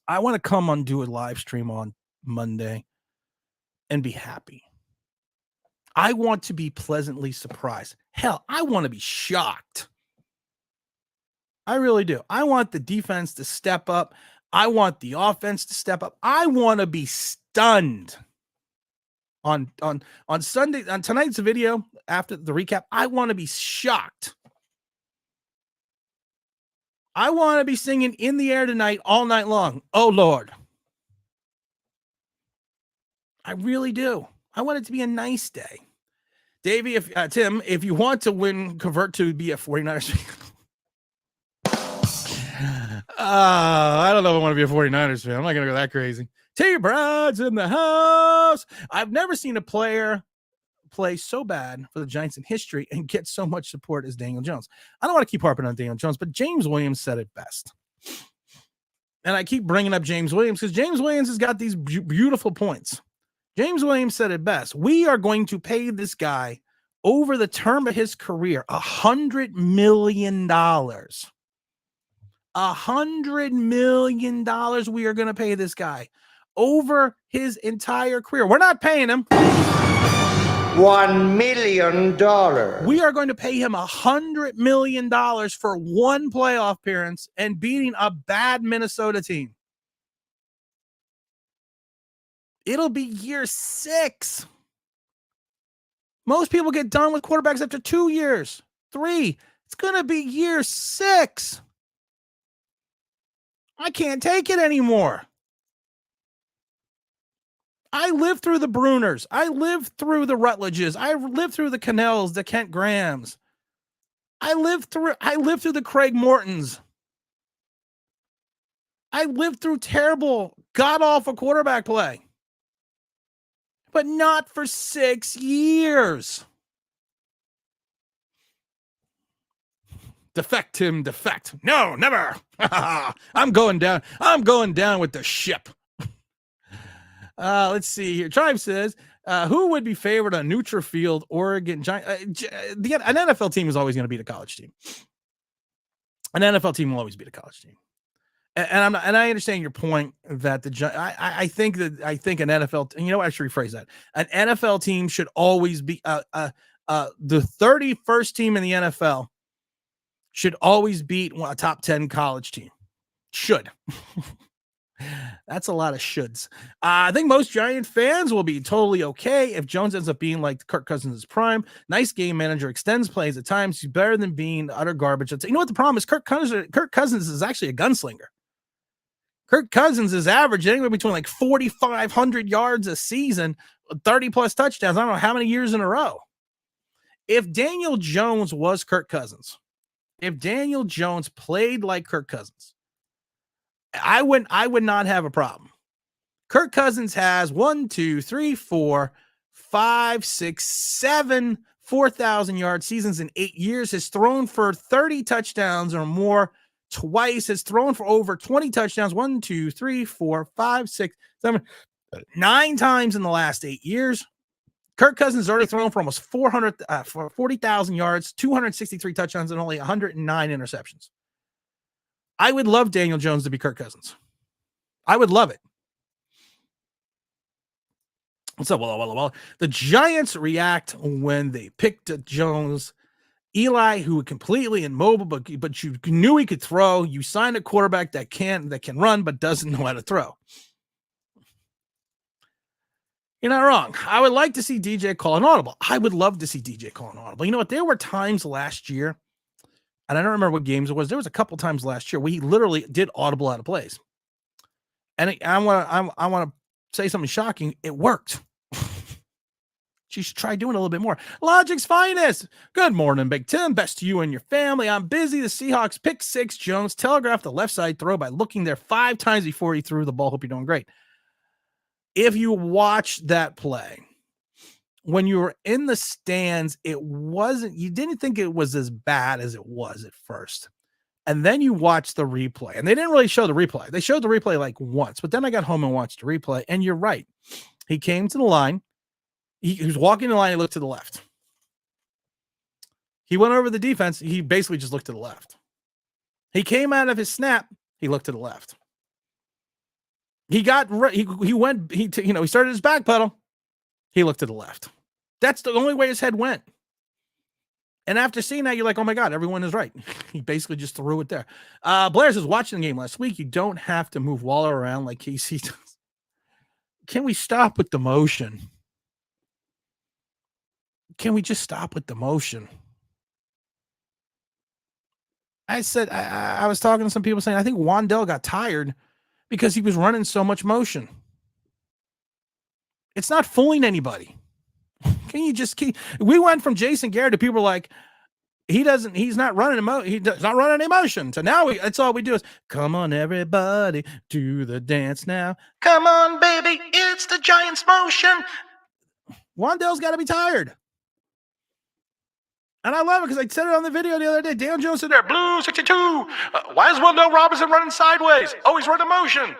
I want to come on, do a live stream on Monday and be happy. I want to be pleasantly surprised. Hell, I want to be shocked. I really do. I want the defense to step up. I want the offense to step up. I want to be stunned. On Sunday, on tonight's video, after the recap, I want to be shocked. I want to be singing In the Air Tonight all night long. Oh, Lord. I really do. I want it to be a nice day. Davey, Tim, if you want to win, convert to be a 49ers fan. I don't know if I want to be a 49ers fan. I'm not going to go that crazy. T-Brad's in the house. I've never seen a player play so bad for the Giants in history and get so much support as Daniel Jones. I don't want to keep harping on Daniel Jones, but James Williams said it best. And I keep bringing up James Williams because James Williams has got these beautiful points. James Williams said it best. We are going to pay this guy over the term of his career $100 million. $100 million we are going to pay this guy over his entire career. We're not paying him $1 million. We are going to pay him $100 million for one playoff appearance and beating a bad Minnesota team. It'll be year 6. Most people get done with quarterbacks after 2 years, 3. It's going to be year 6. I can't take it anymore. I lived through the Bruners. I lived through the Rutledges. I lived through the Cannells, the Kent Grahams. I lived through the Craig Mortons. I lived through terrible, god-awful quarterback play. But not for 6 years. Defect, Tim, defect. No, never. I'm going down. I'm going down with the ship. Let's see here. Tribe says, who would be favored on neutral field? Oregon Giants. An NFL team is always going to beat a college team. An NFL team will always beat a college team. And I understand your point that I think an NFL. You know what? I should rephrase that. An NFL team should always be the 31st team in the NFL should always beat a top 10 college team. Should. That's a lot of shoulds. I think most Giant fans will be totally okay if Jones ends up being like Kirk Cousins' prime. Nice game manager, extends plays at times. He's better than being utter garbage. You know what the problem is? Kirk Cousins is actually a gunslinger. Kirk Cousins is average anywhere between like 4,500 yards a season, 30 plus touchdowns. I don't know how many years in a row. If Daniel Jones was Kirk Cousins, if Daniel Jones played like Kirk Cousins, I would not have a problem. Kirk Cousins has 1, 2, 3, 4, 5, 6, 7 4,000 yard seasons in 8 years, has thrown for 30 touchdowns or more twice, has thrown for over 20 touchdowns 1, 2, 3, 4, 5, 6, 7, 9 times in the last 8 years. Kirk Cousins has already thrown for almost 40,000 yards, 263 touchdowns, and only 109 interceptions. I would love Daniel Jones to be Kirk Cousins. I would love it. So, well, the Giants react when they picked Jones. Eli, who was completely immobile, but you knew he could throw. You signed a quarterback that can run, but doesn't know how to throw. You're not wrong. I would like to see DJ call an audible. I would love to see DJ call an audible. You know what? There were times last year, and I don't remember what games it was. There was a couple times last year where he literally did audible out of plays. And I want to say something shocking. It worked. You should try doing a little bit more. Logic's finest. Good morning, Big Tim. Best to you and your family. I'm busy. The Seahawks pick 6. Jones telegraphed the left side throw by looking there 5 times before he threw the ball. Hope you're doing great. If you watch that play, when you were in the stands, you didn't think it was as bad as it was at first. And then you watch the replay, and they didn't really show the replay. They showed the replay like once, but then I got home and watched the replay, and you're right. He came to the line. He was walking the line. He looked to the left. He went over the defense. He basically just looked to the left. He came out of his snap. He looked to the left. He started his back pedal. He looked to the left. That's the only way his head went. And after seeing that, you're like, oh my God, everyone is right. He basically just threw it there. Blair says, watching the game last week, you don't have to move Waller around like KC does. Can we stop with the motion? Can we just stop with the motion? I said, I was talking to some people saying, I think Wandell got tired because he was running so much motion. It's not fooling anybody. Can you just keep? We went from Jason Garrett to people like, he's not running any motion. So now that's all we do is, come on, everybody, do the dance now. Come on, baby, it's the Giants motion. Wandell's got to be tired. And I love it because I said it on the video the other day. Dan Jones said there, Blue 62. Why is Wandell Robinson running sideways? Oh, he's running motion.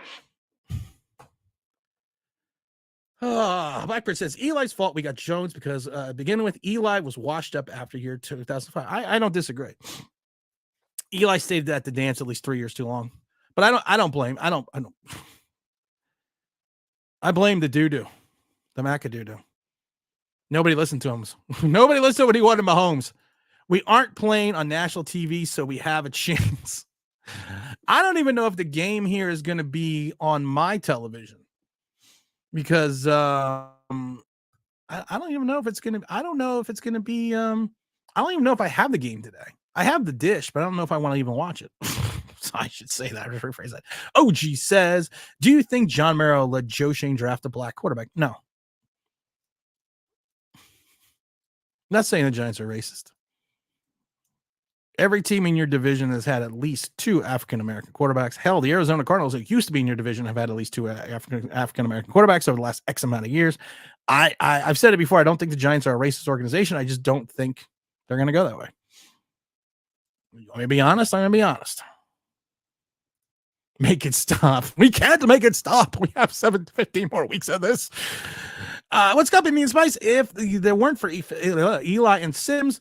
Blackbird says, Eli's fault we got Jones because beginning with Eli was washed up after year 2005. I don't disagree. Eli stayed at the dance at least 3 years too long. But I don't blame. I blame the doo-doo. The Maca-doo-doo. Nobody listened to him. Nobody listened to what he wanted Mahomes. We aren't playing on national TV, so we have a chance. I don't even know if the game here is going to be on my television because I don't even know if it's going to. I don't know if it's going to be. I don't even know if I have the game today. I have the dish, but I don't know if I want to even watch it. So I should say that. Rephrase that. OG says, "Do you think John Merrill let Joe Shane draft a black quarterback?" No. I'm not saying the Giants are racist. Every team in your division has had at least 2 African-American quarterbacks. Hell, the Arizona Cardinals, that used to be in your division, have had at least 2 African-American quarterbacks over the last X amount of years. I've said it before. I don't think the Giants are a racist organization. I just don't think they're going to go that way. You want me to be honest? I'm going to be honest. Make it stop. We can't make it stop. We have 15 more weeks of this. What's up, Mean Spice? If there weren't for Eli and Sims,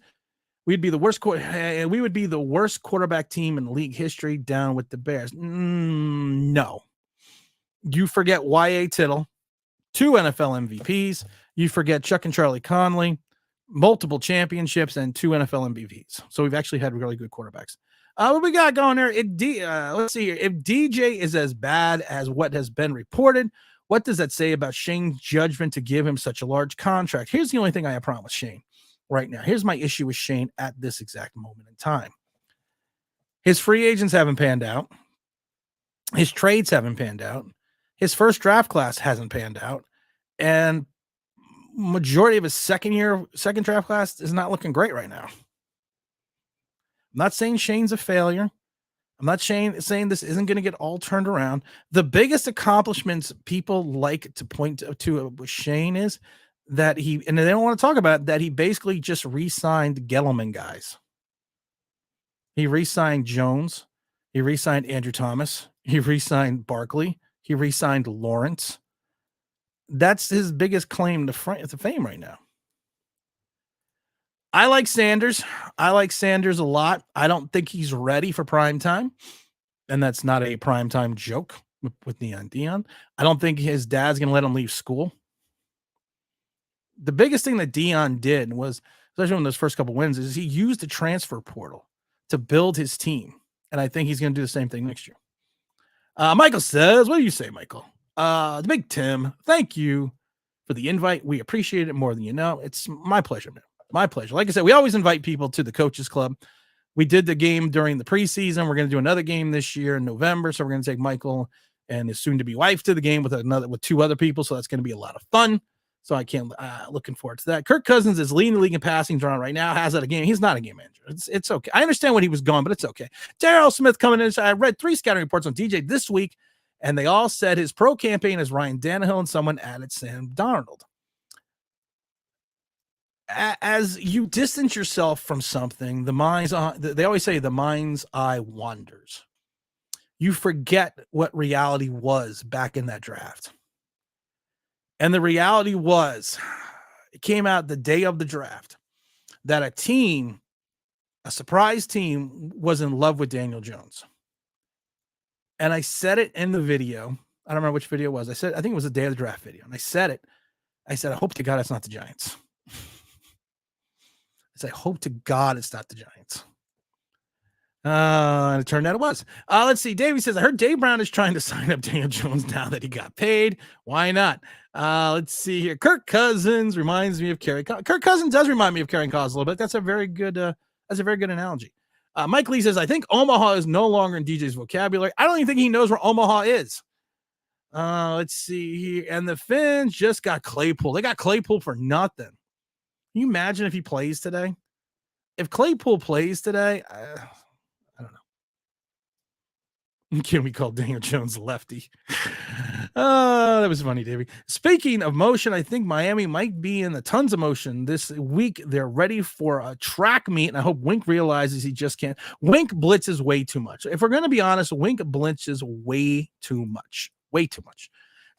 we'd be the worst. We would be the worst quarterback team in league history, down with the Bears. No, you forget Y.A. Tittle, 2 NFL MVPs. You forget Chuck and Charlie Conley, multiple championships, and 2 NFL MVPs. So we've actually had really good quarterbacks. What we got going there? Let's see here. If DJ is as bad as what has been reported, what does that say about Shane's judgment to give him such a large contract? Here's the only thing I have problem with Shane right now. Here's my issue with Shane at this exact moment in time. His free agents haven't panned out. His trades haven't panned out. His first draft class hasn't panned out. And majority of his second draft class is not looking great right now. I'm not saying Shane's a failure. I'm not saying this isn't going to get all turned around. The biggest accomplishments people like to point to with Shane is that and they don't want to talk about it, that he basically just re-signed Gelman guys. He re-signed Jones. He re-signed Andrew Thomas. He re-signed Barkley. He re-signed Lawrence. That's his biggest claim to fame right now. I like Sanders. I like Sanders a lot. I don't think he's ready for prime time. And that's not a prime time joke with Dion. I don't think his dad's going to let him leave school. The biggest thing that Dion did was, especially in those first couple wins, is he used the transfer portal to build his team. And I think he's going to do the same thing next year. Michael says, what do you say, Michael? The big Tim, thank you for the invite. We appreciate it more than you know. It's my pleasure, man. My pleasure. Like I said, we always invite people to the Coaches Club. We did the game during the preseason. We're going to do another game this year in November. So we're going to take Michael and his soon-to-be wife to the game with two other people. So that's going to be a lot of fun. So I can't looking forward to that. Kirk Cousins is leading the league in passing drawn right now. Has that a game? He's not a game manager. It's okay. I understand when he was gone, but it's okay. Daryl Smith coming in. I read 3 scouting reports on DJ this week, and they all said his pro campaign is Ryan Tannehill, and someone added Sam Darnold. As you distance yourself from something, they always say the mind's eye wanders. You forget what reality was back in that draft. And the reality was, it came out the day of the draft, that a surprise team, was in love with Daniel Jones. And I said it in the video. I don't remember which video it was. I think it was the day of the draft video. And I said, I hope to God it's not the Giants. I hope to God it's not the Giants. And it turned out it was. Let's see. Davey says, I heard Dave Brown is trying to sign up Daniel Jones now that he got paid. Why not? Let's see here. Kirk Cousins reminds me of Kerry. Kirk Cousins does remind me of Kerry Cos a little bit. That's a very good analogy. Mike Lee says, I think Omaha is no longer in DJ's vocabulary. I don't even think he knows where Omaha is. Let's see here. And the Finns just got Claypool. They got Claypool for nothing. Can you imagine if he plays today? If Claypool plays today, I don't know. Can we call Daniel Jones lefty? That was funny, Davey. Speaking of motion, I think Miami might be in the tons of motion this week. They're ready for a track meet, and I hope Wink realizes he just can't. Wink blitzes way too much. If we're going to be honest, Wink blitzes way too much. Way too much.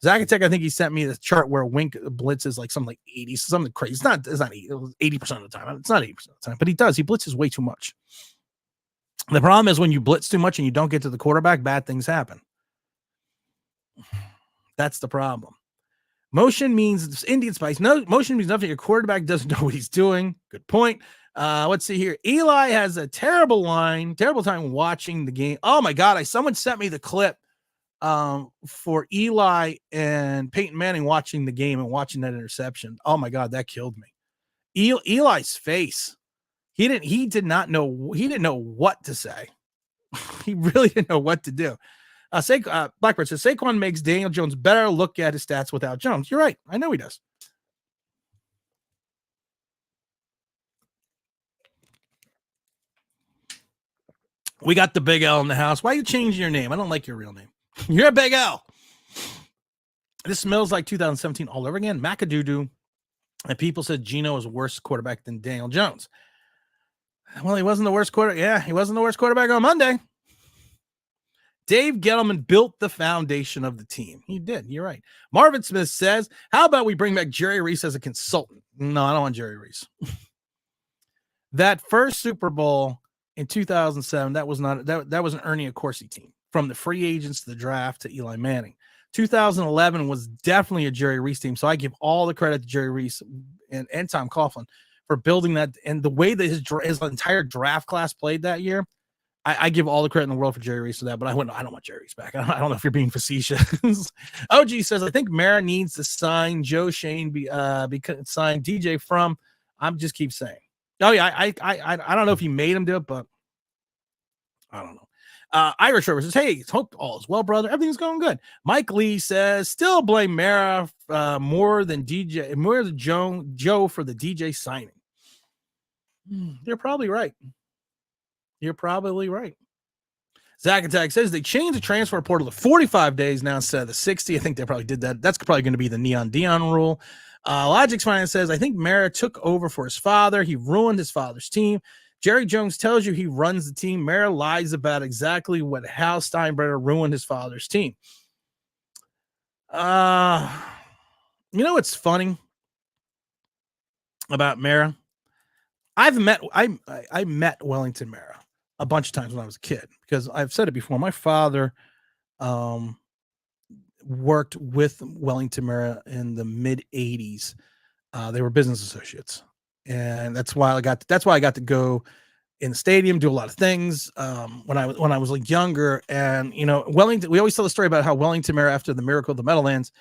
Zacatech, I think he sent me the chart where Wink blitzes like something like 80, something crazy. It's not 80% of the time. It's not 80% of the time, but he does. He blitzes way too much. The problem is when you blitz too much and you don't get to the quarterback, bad things happen. That's the problem. Motion means Indian spice. No, motion means nothing. Your quarterback doesn't know what he's doing. Good point. Let's see here. Eli has a terrible time watching the game. Oh my God. Someone sent me the clip for Eli and Peyton Manning watching the game and watching that interception. Oh my God, that killed me. Eli's face. He didn't know what to say. He really didn't know what to do. Blackbird says Saquon makes Daniel Jones better. Look at his stats without Jones. You're right. I know he does. We got the Big L in the house. Why are you changing your name? I don't like your real name. You're a Big L. This smells like 2017 all over again. Macadoodoo. And people said Geno is a worse quarterback than Daniel Jones. Well, he wasn't the worst quarterback. Yeah, he wasn't the worst quarterback on Monday. Dave Gettleman built the foundation of the team. He did. You're right. Marvin Smith says, how about we bring back Jerry Reese as a consultant? No, I don't want Jerry Reese. That first Super Bowl in 2007, that was an Ernie Accorsi team. From the free agents to the draft to Eli Manning. 2011 was definitely a Jerry Reese team. So I give all the credit to Jerry Reese and Tom Coughlin for building that. And the way that his entire draft class played that year, I give all the credit in the world for Jerry Reese for that, but I don't want Jerry Reese back. I don't know if you're being facetious. OG says, I think Mara needs to sign Joe Shane, sign DJ from. I'm just keep saying. Oh yeah. I don't know if he made him do it, but I don't know. Irish River says, hey, hope all is well, brother. Everything's going good. Mike Lee says, still blame Mara more than Joe for the DJ signing. You're probably right. Zach Attack says they changed the transfer portal to 45 days now instead of the 60. I think they probably did that. That's probably going to be the Neon Dion rule. Logic's Finance says, I think Mara took over for his father. He ruined his father's team. Jerry Jones tells you he runs the team. Mara lies about exactly what Hal Steinbrenner ruined his father's team. You know what's funny about Mara? I met Wellington Mara a bunch of times when I was a kid, because I've said it before. My father worked with Wellington Mara in the mid 80s. They were business associates, and that's why I got to go in the stadium, do a lot of things when I was like younger. And Wellington, we always tell the story about how Wellington Mara, after the miracle of the Meadowlands,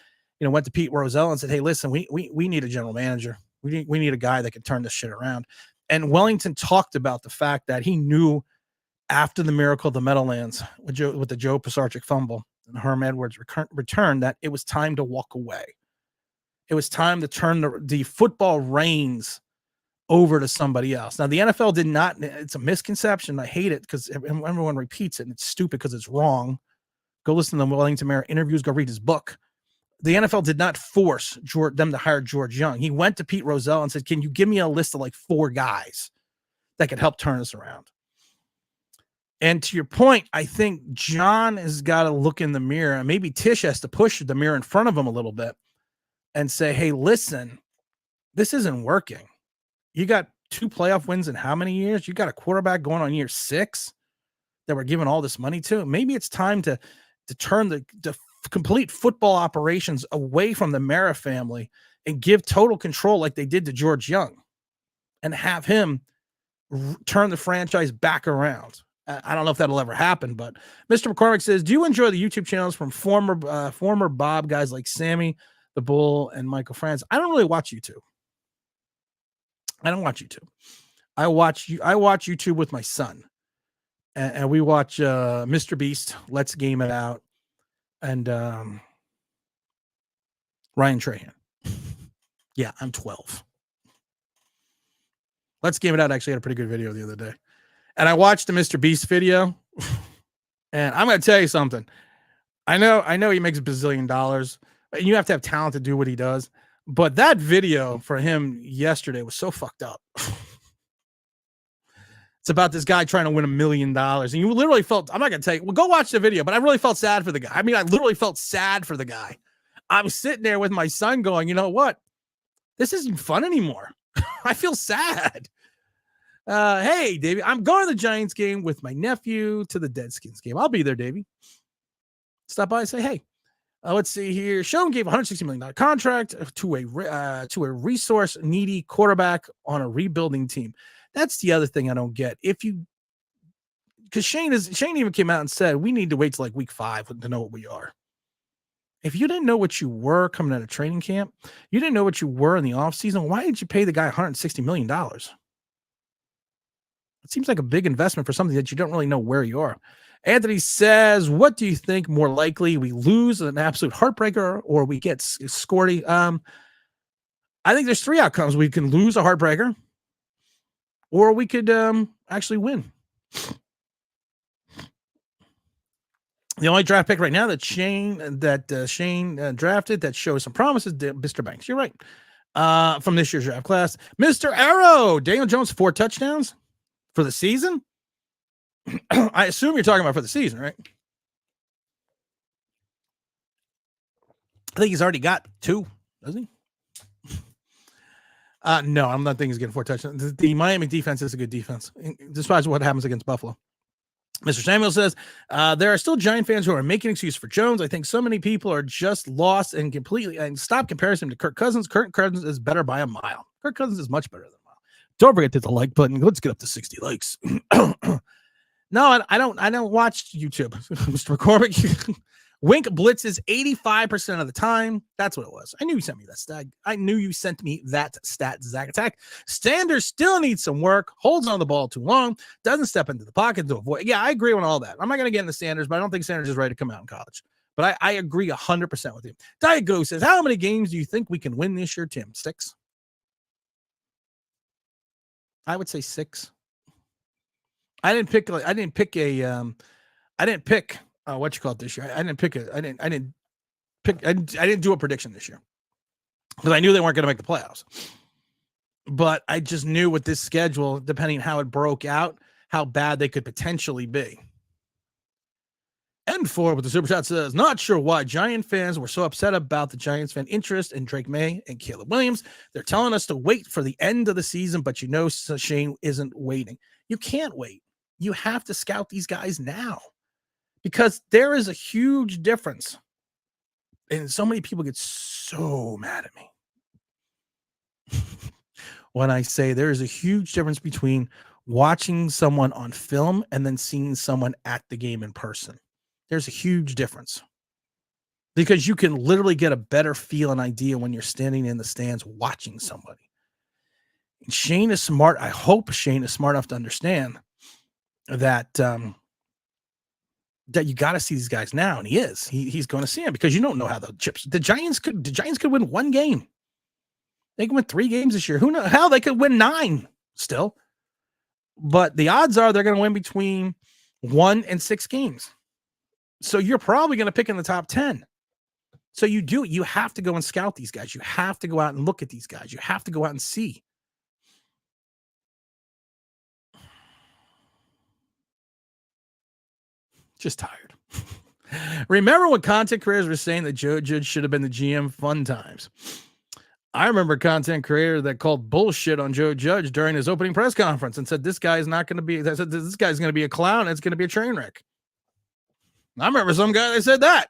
went to Pete Rozelle and said, hey, listen, we need a general manager. We need a guy that can turn this shit around. And Wellington talked about the fact that he knew after the miracle of the Meadowlands with the Joe Pisarcik fumble and Herm Edwards return, that it was time to walk away. It was time to turn the football reins over to somebody else. Now, the NFL did not. It's a misconception. I hate it because everyone repeats it, and it's stupid because it's wrong. Go listen to the Wellington Mara interviews. Go read his book. The NFL did not force them to hire George Young. He went to Pete Rozelle and said, can you give me a list of like 4 guys that could help turn this around? And to your point, I think John has got to look in the mirror, and maybe Tish has to push the mirror in front of him a little bit and say, hey, listen, this isn't working. You got 2 playoff wins in how many years? You got a quarterback going on year 6 that we're giving all this money to. Maybe it's time to turn the complete football operations away from the Mara family and give total control like they did to George Young and have him turn the franchise back around. I don't know if that'll ever happen, but Mr. McCormick says, do you enjoy the YouTube channels from former Bob guys like Sammy the Bull and Michael France? I don't really watch YouTube. I don't watch YouTube. I watch YouTube with my son, and we watch Mr. Beast, Let's Game It Out, and Ryan Trahan. Yeah, I'm 12. Let's Game It Out actually had a pretty good video the other day. And I watched the Mr. Beast video, and I'm going to tell you something. I know he makes $1 bazillion. You have to have talent to do what he does. But that video for him yesterday was so fucked up. It's about this guy trying to win $1 million. And you literally felt, I'm not going to tell you, well, go watch the video, but I really felt sad for the guy. I mean, I literally felt sad for the guy. I was sitting there with my son going, you know what? This isn't fun anymore. I feel sad. Hey, Davey, I'm going to the Giants game with my nephew to the Deadskins game. I'll be there, Davey. Stop by and say, hey, let's see here. Schoen gave $160 million contract to a resource needy quarterback on a rebuilding team. That's the other thing I don't get. Because Shane even came out and said, we need to wait till like week 5 to know what we are. If you didn't know what you were coming out of training camp, you didn't know what you were in the offseason, why did you pay the guy $160 million? It seems like a big investment for something that you don't really know where you are. Anthony says, what do you think more likely? We lose an absolute heartbreaker or we get scorty? I think there's 3 outcomes. We can lose a heartbreaker or we could actually win. The only draft pick right now that Shane drafted that shows some promises, Mr. Banks. You're right. From this year's draft class. Mr. Arrow, Daniel Jones, 4 touchdowns for the season. I assume you're talking about for the season, right? I think he's already got 2, doesn't he? No, I'm not thinking he's getting 4 touchdowns. The Miami defense is a good defense, despite what happens against Buffalo. Mr. Samuel says, there are still Giant fans who are making excuses for Jones. I think so many people are just lost and completely, and stop comparing him to Kirk Cousins. Kirk Cousins is better by a mile. Kirk Cousins is much better than a mile. Don't forget to hit the like button. Let's get up to 60 likes. No, I don't watch YouTube, Mr. McCormick. Wink blitzes 85% of the time. That's what it was. I knew you sent me that stat. I knew you sent me that stat, Zach Attack. Sanders still needs some work. Holds on the ball too long. Doesn't step into the pocket to avoid. Yeah, I agree on all that. I'm not going to get into Sanders, but I don't think Sanders is ready to come out in college. But I agree 100% with you. Diago says, how many games do you think we can win this year, Tim? 6? I would say 6. I didn't pick a I didn't pick this year. I didn't pick it. I didn't do a prediction this year because I knew they weren't going to make the playoffs. But I just knew with this schedule, depending how it broke out, how bad they could potentially be. N4 with the super chat says, not sure why Giant fans were so upset about the Giants fan interest in Drake May and Caleb Williams. They're telling us to wait for the end of the season, but Shane isn't waiting. You can't wait. You have to scout these guys now because there is a huge difference. And so many people get so mad at me when I say there is a huge difference between watching someone on film and then seeing someone at the game in person. There's a huge difference because you can literally get a better feel and idea when you're standing in the stands watching somebody. And Shane is smart. I hope Shane is smart enough to understand that that you got to see these guys now, and he is. He's going to see them because you don't know how the Giants could win one game. They can win 3 games this year. Who knows? Hell, they could win 9 still. But the odds are they're going to win between 1 and 6 games. So you're probably going to pick in the top 10. So you have to go and scout these guys. You have to go out and look at these guys. You have to go out and see. Just tired. Remember when content creators were saying that Joe Judge should have been the GM? Fun times. I remember a content creator that called bullshit on Joe Judge during his opening press conference and said, this guy's not going to be, I said, this guy's going to be a clown. And it's going to be a train wreck. I remember some guy that said that.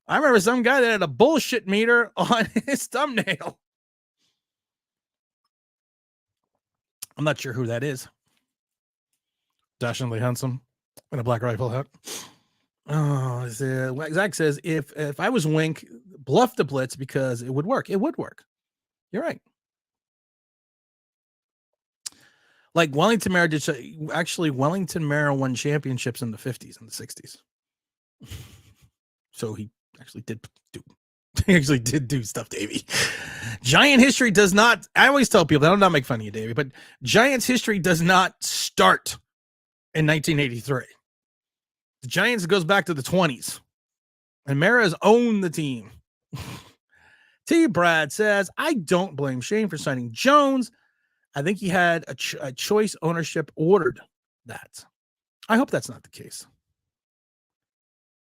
I remember some guy that had a bullshit meter on his thumbnail. I'm not sure who that is. Dashingly handsome in a black rifle hat. Oh, Zach says, if I was Wink, bluff the blitz because it would work. It would work. You're right. Like Wellington Mara did. Actually, Wellington Mara won championships in the 50s and the 60s. So he actually did do stuff, Davey. Giant history does not. I always tell people, I don't not make fun of you, Davey, but Giants history does not start in 1983. The Giants goes back to the 20s, and Mara's owned the team. T. Brad says, I don't blame Shane for signing Jones. I think he had a choice ownership ordered that. I hope that's not the case.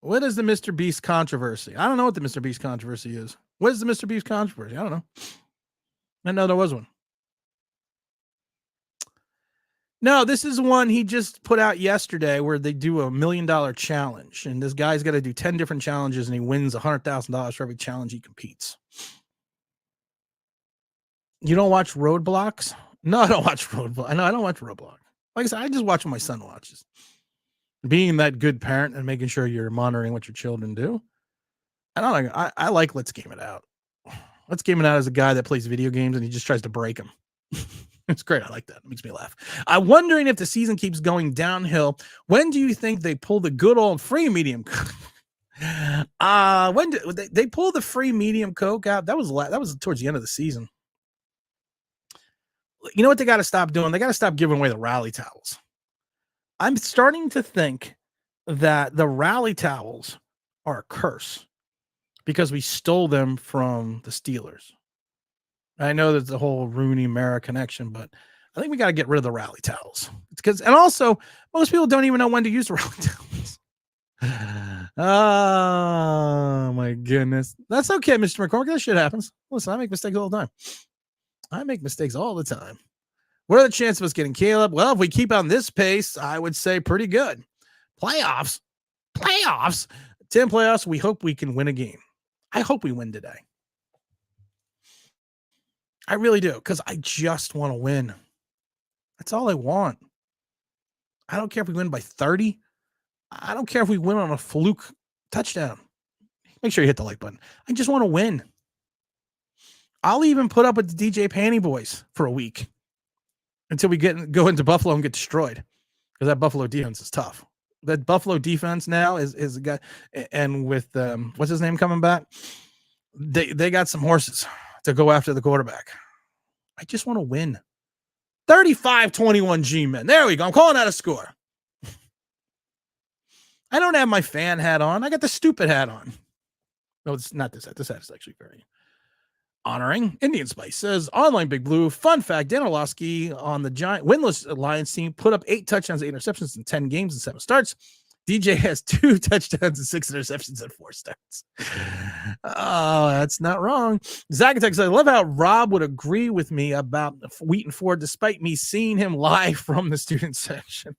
What is the Mr. Beast controversy? I don't know what the Mr. Beast controversy is. What is the Mr. Beast controversy? I don't know. I know there was one. No, this is one he just put out yesterday where they do $1 million challenge. And this guy's got to do 10 different challenges and he wins $100,000 for every challenge he competes. You don't watch Roadblocks? No, I don't watch Roadblock. No, I don't watch Roadblock. Like I said, I just watch what my son watches. Being that good parent and making sure you're monitoring what your children do. I like Let's Game It Out. Let's Game It Out is a guy that plays video games and he just tries to break them. It's great. I like that. It makes me laugh. I'm wondering if the season keeps going downhill. When do you think they pull the good old free medium? When did they pull the free medium Coke out? That was towards the end of the season. You know what they got to stop doing? They got to stop giving away the rally towels. I'm starting to think that the rally towels are a curse because we stole them from the Steelers. I know there's the whole Rooney Mara connection, but I think we got to get rid of the rally towels. And also most people don't even know when to use the rally towels. Oh my goodness. That's okay, Mr. McCormick. That shit happens. Listen, I make mistakes all the time. What are the chances of us getting Caleb? Well, if we keep on this pace, I would say pretty good. Playoffs. 10 playoffs. We hope we can win a game. I hope we win today. I really do, because I just want to win. That's all I want. I don't care if we win by 30. I don't care if we win on a fluke touchdown. Make sure you hit the like button. I just want to win. I'll even put up with the DJ Panty Boys for a week until we go into Buffalo and get destroyed, because that Buffalo defense is tough. That Buffalo defense now is a guy, and with what's his name coming back, they got some horses to go after the quarterback. I just want to win. 35-21 G-men. There we go. I'm calling out a score. I don't have my fan hat on. I got the stupid hat on. No, it's not this hat. This hat is actually very honoring. Indian Spice says, online Big Blue. Fun fact, Dan Orlovsky on the giant winless Lions team put up 8 touchdowns, 8 interceptions in 10 games and 7 starts. DJ has 2 touchdowns and 6 interceptions and 4 starts. Oh, that's not wrong. Zacatech says, I love how Rob would agree with me about Wheaton Ford, despite me seeing him live from the student section.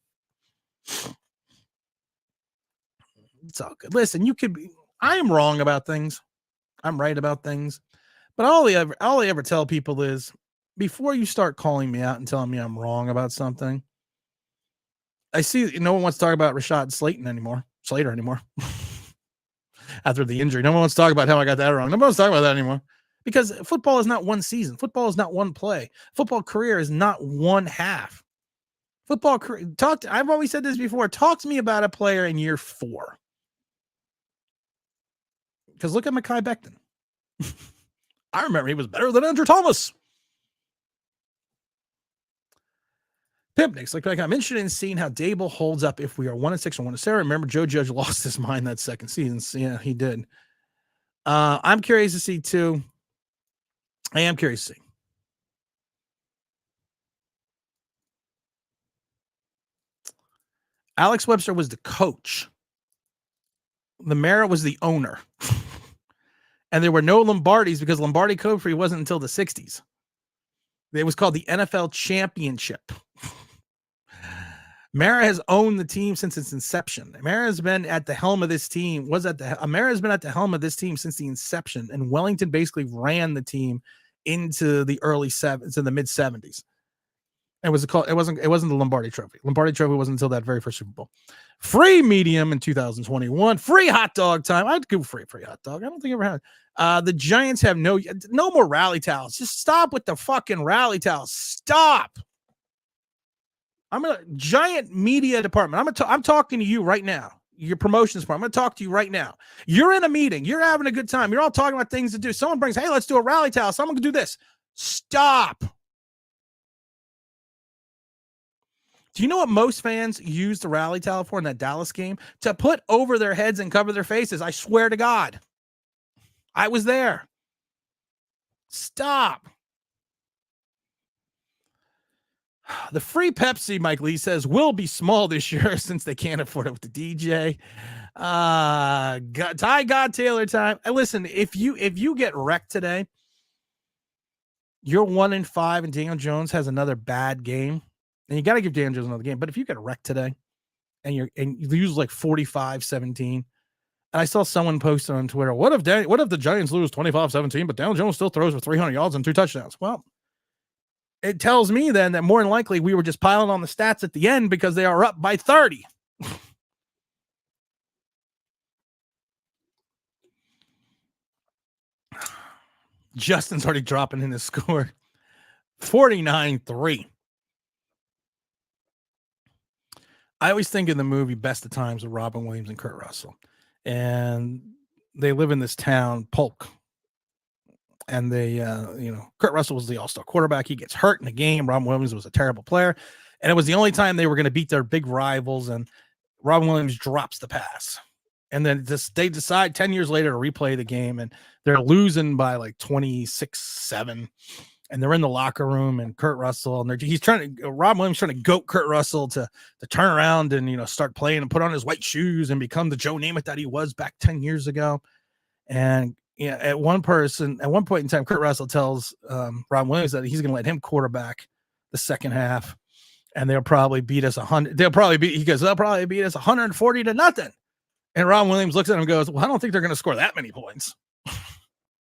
It's all good. Listen, you could be, I am wrong about things. I'm right about things. But all I ever tell people is, before you start calling me out and telling me I'm wrong about something, I see no one wants to talk about Rashad Slater anymore. After the injury, no one wants to talk about how I got that wrong. No one wants to talk about that anymore, because football is not one season. Football is not one play. Football career is not one half. Football career. I've always said this before. Talk to me about a player in year 4. Because look at Mekhi Becton. I remember he was better than Andrew Thomas. Pimpniks, like I'm interested in seeing how Dable holds up if we are 1-6 or 1-7. Remember, Joe Judge lost his mind that second season. So yeah, he did. I'm curious to see too. I am curious to see. Alex Webster was the coach. Lamara was the owner. And there were no Lombardis because Lombardi Trophy wasn't until the 60s. It was called the NFL Championship. Mara has owned the team since its inception. Mara has been at the helm of this team. Mara has been at the helm of this team since the inception, and Wellington basically ran the team into the the mid 70s. It wasn't the Lombardi Trophy. Lombardi Trophy wasn't until that very first Super Bowl. Free medium in 2021. Free hot dog time. I'd go free hot dog. I don't think I ever had. The Giants have no more rally towels. Just stop with the fucking rally towels. Stop. I'm a giant media department. I'm talking to you right now. Your promotions department. I'm going to talk to you right now. You're in a meeting. You're having a good time. You're all talking about things to do. Someone brings, hey, let's do a rally towel. Someone can do this. Stop. Do you know what most fans use the rally towel for in that Dallas game? To put over their heads and cover their faces. I swear to God. I was there. Stop. The free Pepsi, Mike Lee says, will be small this year since they can't afford it with the DJ. Ty God Taylor time. And listen, if you get wrecked today, you're 1-5 and Daniel Jones has another bad game. And you got to give Daniel Jones another game. But if you get wrecked today and you lose like 45-17, and I saw someone post on Twitter, what if the Giants lose 25-17, but Daniel Jones still throws for 300 yards and 2 touchdowns? Well, it tells me then that more than likely we were just piling on the stats at the end because they are up by 30. Justin's already dropping in his score. 49-3. I always think in the movie Best of Times with Robin Williams and Kurt Russell. And they live in this town, Polk. And they, Kurt Russell was the all-star quarterback. He gets hurt in the game. Robin Williams was a terrible player. And it was the only time they were going to beat their big rivals. And Robin Williams drops the pass. And then they decide 10 years later to replay the game. And they're losing by like 26-7. And they're in the locker room, and Kurt Russell, and Robin Williams trying to goat Kurt Russell to turn around and, start playing and put on his white shoes and become the Joe Namath that he was back 10 years ago. And at one point in time, Kurt Russell tells Robin Williams that he's going to let him quarterback the second half, and they'll probably beat us 100. They'll probably beat us 140-0. And Robin Williams looks at him and goes, well, I don't think they're going to score that many points.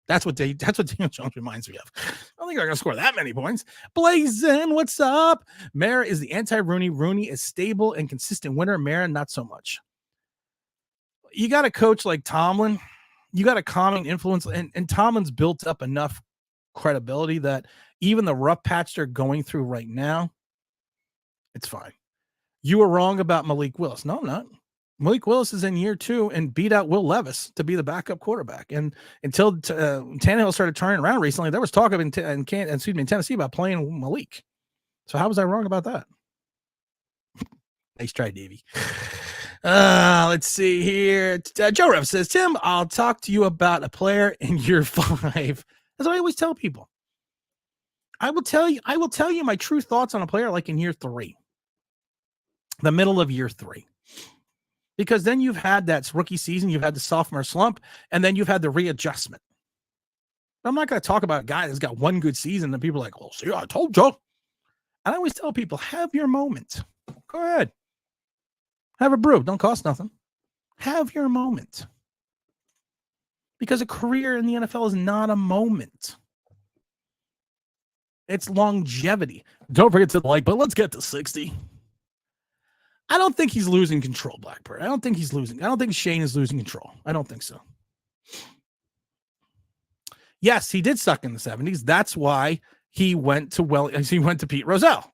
That's what Daniel Jones reminds me of. I don't think they're going to score that many points. Blazin', what's up? Mara is the anti-Rooney. Rooney is stable and consistent winner. Mara, not so much. You got a coach like Tomlin. You got a calming influence. And Tomlin's built up enough credibility that even the rough patch they're going through right now, it's fine. You were wrong about Malik Willis. No, I'm not. Malik Willis is in year 2 and beat out Will Levis to be the backup quarterback. And until Tannehill started turning around recently, there was talk of in Tennessee about playing Malik. So how was I wrong about that? Nice try, Davey. Let's see here. Joe Rev says, Tim, I'll talk to you about a player in year 5. That's what I always tell people. I will tell you my true thoughts on a player like in year 3. The middle of year 3. Because then you've had that rookie season, you've had the sophomore slump, and then you've had the readjustment. I'm not going to talk about a guy that's got one good season and people are like, well, see, I told you. And I always tell people, have your moment. Go ahead. Have a brew. Don't cost nothing. Have your moment. Because a career in the NFL is not a moment. It's longevity. Don't forget to like, but let's get to 60. I don't think he's losing control, Blackbird. I don't think he's losing. I don't think Shane is losing control. I don't think so. Yes, he did suck in the 70s. That's why he went to Pete Rozelle.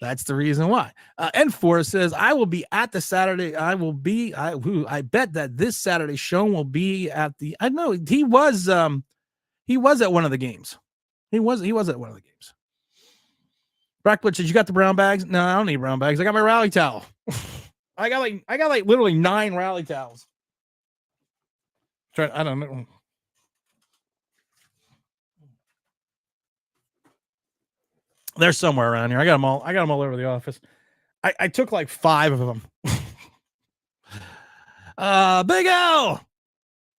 That's the reason why. N4 says, I will be at the Saturday. I bet that this Saturday show will be at the, I know he was at one of the games. He was at one of the games. Brackbutch, did you got the brown bags? No, I don't need brown bags. I got my rally towel. I got like literally 9 rally towels. I don't know. They're somewhere around here. I got them all over the office. I took like 5 of them. Big L.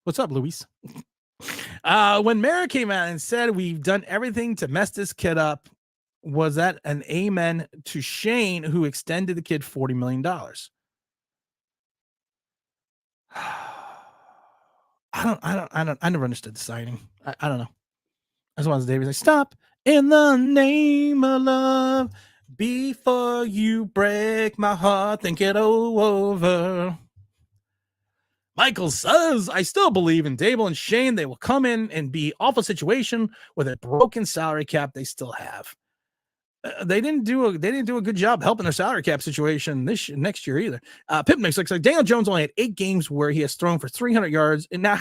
What's up, Luis? When Mara came out and said we've done everything to mess this kid up, was that an amen to Shane, who extended the kid $40 million? I never understood the signing. I don't know. I just wanted David to say, stop in the name of love before you break my heart, think it over. Michael says, I still believe in Dable and Shane. They will come in and be awful situation with a broken salary cap they still have. They didn't do a good job helping their salary cap situation next year either. Pip Mix looks like Daniel Jones only had 8 games where he has thrown for 300 yards. And now,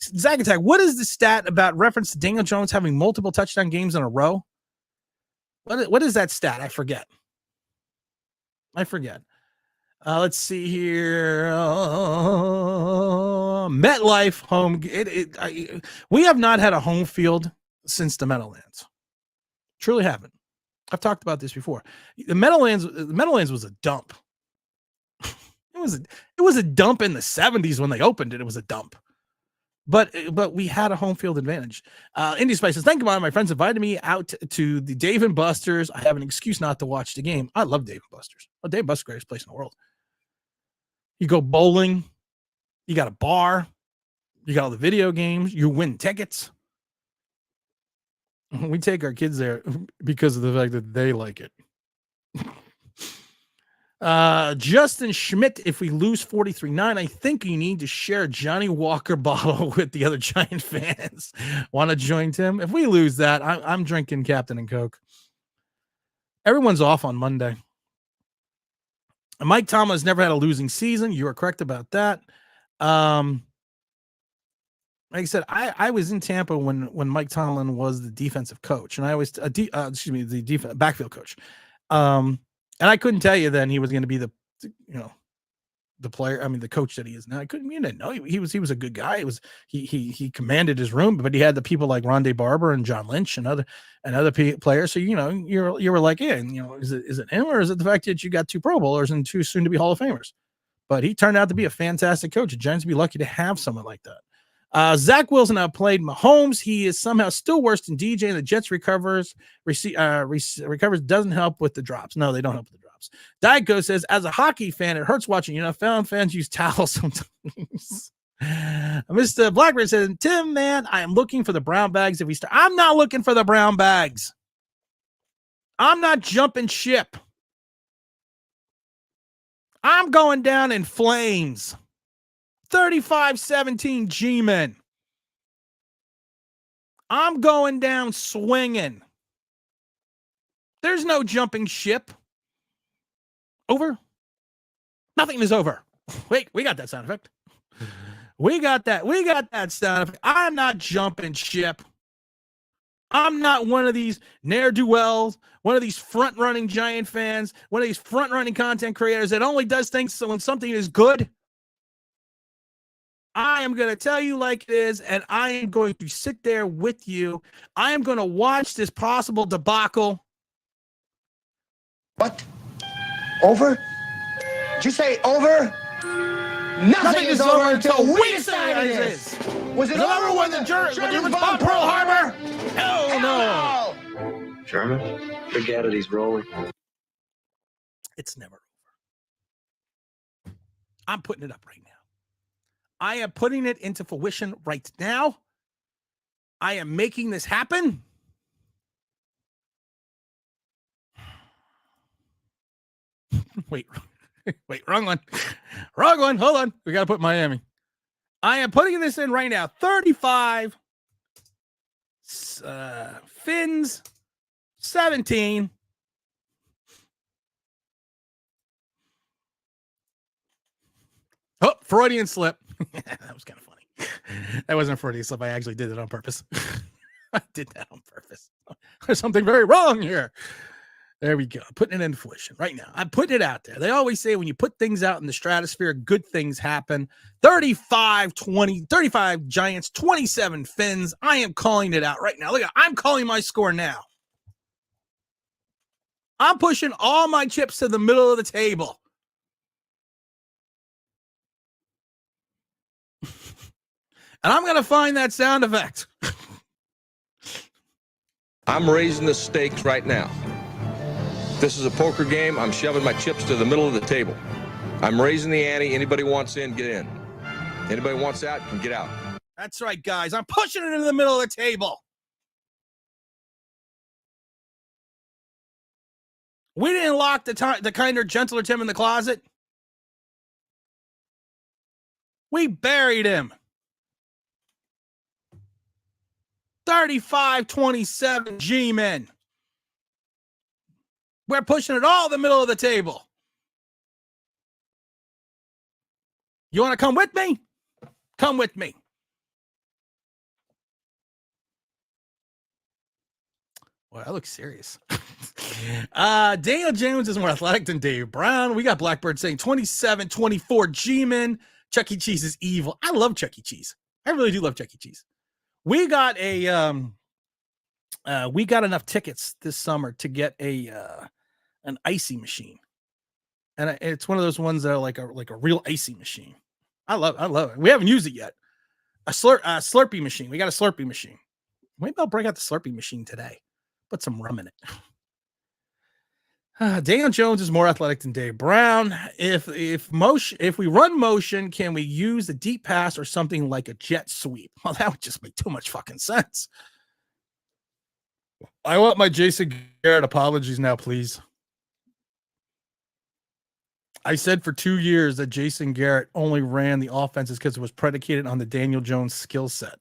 Zach Attack, what is the stat about reference to Daniel Jones having multiple touchdown games in a row? What is that stat? I forget. Let's see here. MetLife home. We have not had a home field since the Meadowlands. Truly haven't. I've talked about this before. The Meadowlands was a dump. It was a dump in the 70s when they opened it. It was a dump. But we had a home field advantage. Indy Spices, thank you, my friends invited me out to the Dave & Buster's. I have an excuse not to watch the game. I love Dave & Buster's. Oh, Dave & Buster's, greatest place in the world. You go bowling. You got a bar. You got all the video games. You win tickets. We take our kids there because of the fact that they like it. Justin Schmidt, if we lose 43-9, I think you need to share a Johnny Walker bottle with the other Giant fans. Want to join Tim? If we lose that, I'm drinking Captain and Coke. Everyone's off on Monday. Mike Tomlin has never had a losing season. You are correct about that. Like I said, I was in Tampa when Mike Tomlin was the defensive coach, and I was the backfield coach. And I couldn't tell you then he was going to be the player. I mean, the coach that he is now. I didn't know he was a good guy. He commanded his room, but he had the people like Rondé Barber and John Lynch and other players. So you were like, yeah, is it him or is it the fact that you got 2 Pro Bowlers and 2 soon to be Hall of Famers? But he turned out to be a fantastic coach. The Giants would be lucky to have someone like that. Zach Wilson outplayed Mahomes. He is somehow still worse than DJ, and the Jets recovers doesn't help with the drops. No, they don't help with the drops. Diego says, as a hockey fan, it hurts watching. Fans use towels sometimes. Mr. Blackburn says, Tim, man, I am looking for the brown bags. If we start, I'm not looking for the brown bags. I'm not jumping ship. I'm going down in flames. 35-17 G-Men. I'm going down swinging. There's no jumping ship. Over? Nothing is over. Wait, we got that sound effect. We got that sound effect. I'm not jumping ship. I'm not one of these ne'er-do-wells, one of these front-running Giant fans, one of these front-running content creators that only does things when something is good. I am going to tell you like it is, and I am going to sit there with you. I am going to watch this possible debacle. What? Over? Did you say over? Nothing is over until we decide it is. Was it over when the Germans bombed Pearl Harbor? Hell no. German? Forget it, he's rolling. It's never over. I'm putting it up right now. I am putting it into fruition right now. I am making this happen. Wait, wrong one. Wrong one. Hold on. We got to put Miami. I am putting this in right now. 35 Finns, 17. Oh, Freudian slip. That was kind of funny. That wasn't a Freudian slip. I actually did it on purpose. I did that on purpose. There's something very wrong here. There we go. Putting it into fruition right now. I'm putting it out there. They always say when you put things out in the stratosphere, good things happen. 35 Giants, 27 Finns. I am calling it out right now. Look, I'm calling my score now. I'm pushing all my chips to the middle of the table. And I'm going to find that sound effect. I'm raising the stakes right now. This is a poker game. I'm shoving my chips to the middle of the table. I'm raising the ante. Anybody wants in, get in. Anybody wants out, can get out. That's right, guys. I'm pushing it into the middle of the table. We didn't lock the kinder, gentler Tim in the closet. We buried him. 35-27 G-men. We're pushing it all in the middle of the table. You want to come with me? Come with me. Well, that looks serious. Daniel Jones is more athletic than Dave Brown. We got Blackbird saying 27-24 G-men. Chuck E. Cheese is evil. I love Chuck E. Cheese. I really do love Chuck E. Cheese. We got we got enough tickets this summer to get an icy machine, and it's one of those ones that are like a real icy machine. I love it. We haven't used it yet. A Slurpee machine. We got a Slurpee machine. Maybe I'll break out the Slurpee machine today. Put some rum in it. Daniel Jones is more athletic than Dave Brown. If we run motion, can we use a deep pass or something like a jet sweep? Well, that would just make too much fucking sense. I want my Jason Garrett apologies now, please. I said for 2 years that Jason Garrett only ran the offenses because it was predicated on the Daniel Jones skill set.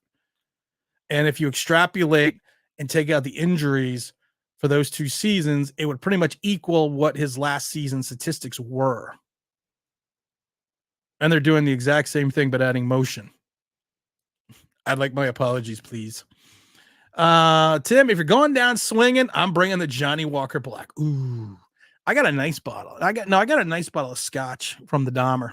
And if you extrapolate and take out the injuries for those 2 seasons, it would pretty much equal what his last season statistics were. And they're doing the exact same thing, but adding motion. I'd like my apologies, please. Tim, if you're going down swinging, I'm bringing the Johnny Walker Black. Ooh, I got a nice bottle. I got a nice bottle of scotch from the Dahmer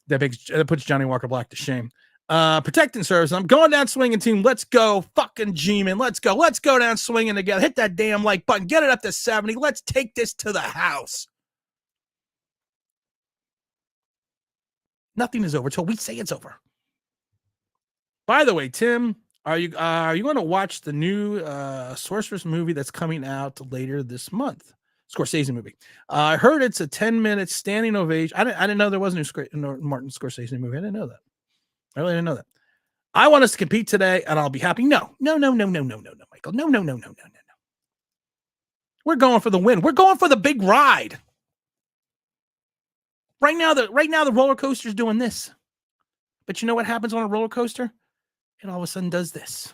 that puts Johnny Walker Black to shame. Protecting service. I'm going down swinging, team. Let's go. Fucking G-man. Let's go. Let's go down swinging together. Hit that damn like button. Get it up to 70. Let's take this to the house. Nothing is over until we say it's over. By the way, Tim, are you going to watch the new Sorceress movie that's coming out later this month? Scorsese movie. I heard it's a 10-minute standing ovation. I didn't know there was a new Martin Scorsese movie. I didn't know that. I really didn't know that. I want us to compete today, and I'll be happy. No, Michael. No. We're going for the win. We're going for the big ride. Right now, the roller coaster's doing this. But you know what happens on a roller coaster? It all of a sudden does this.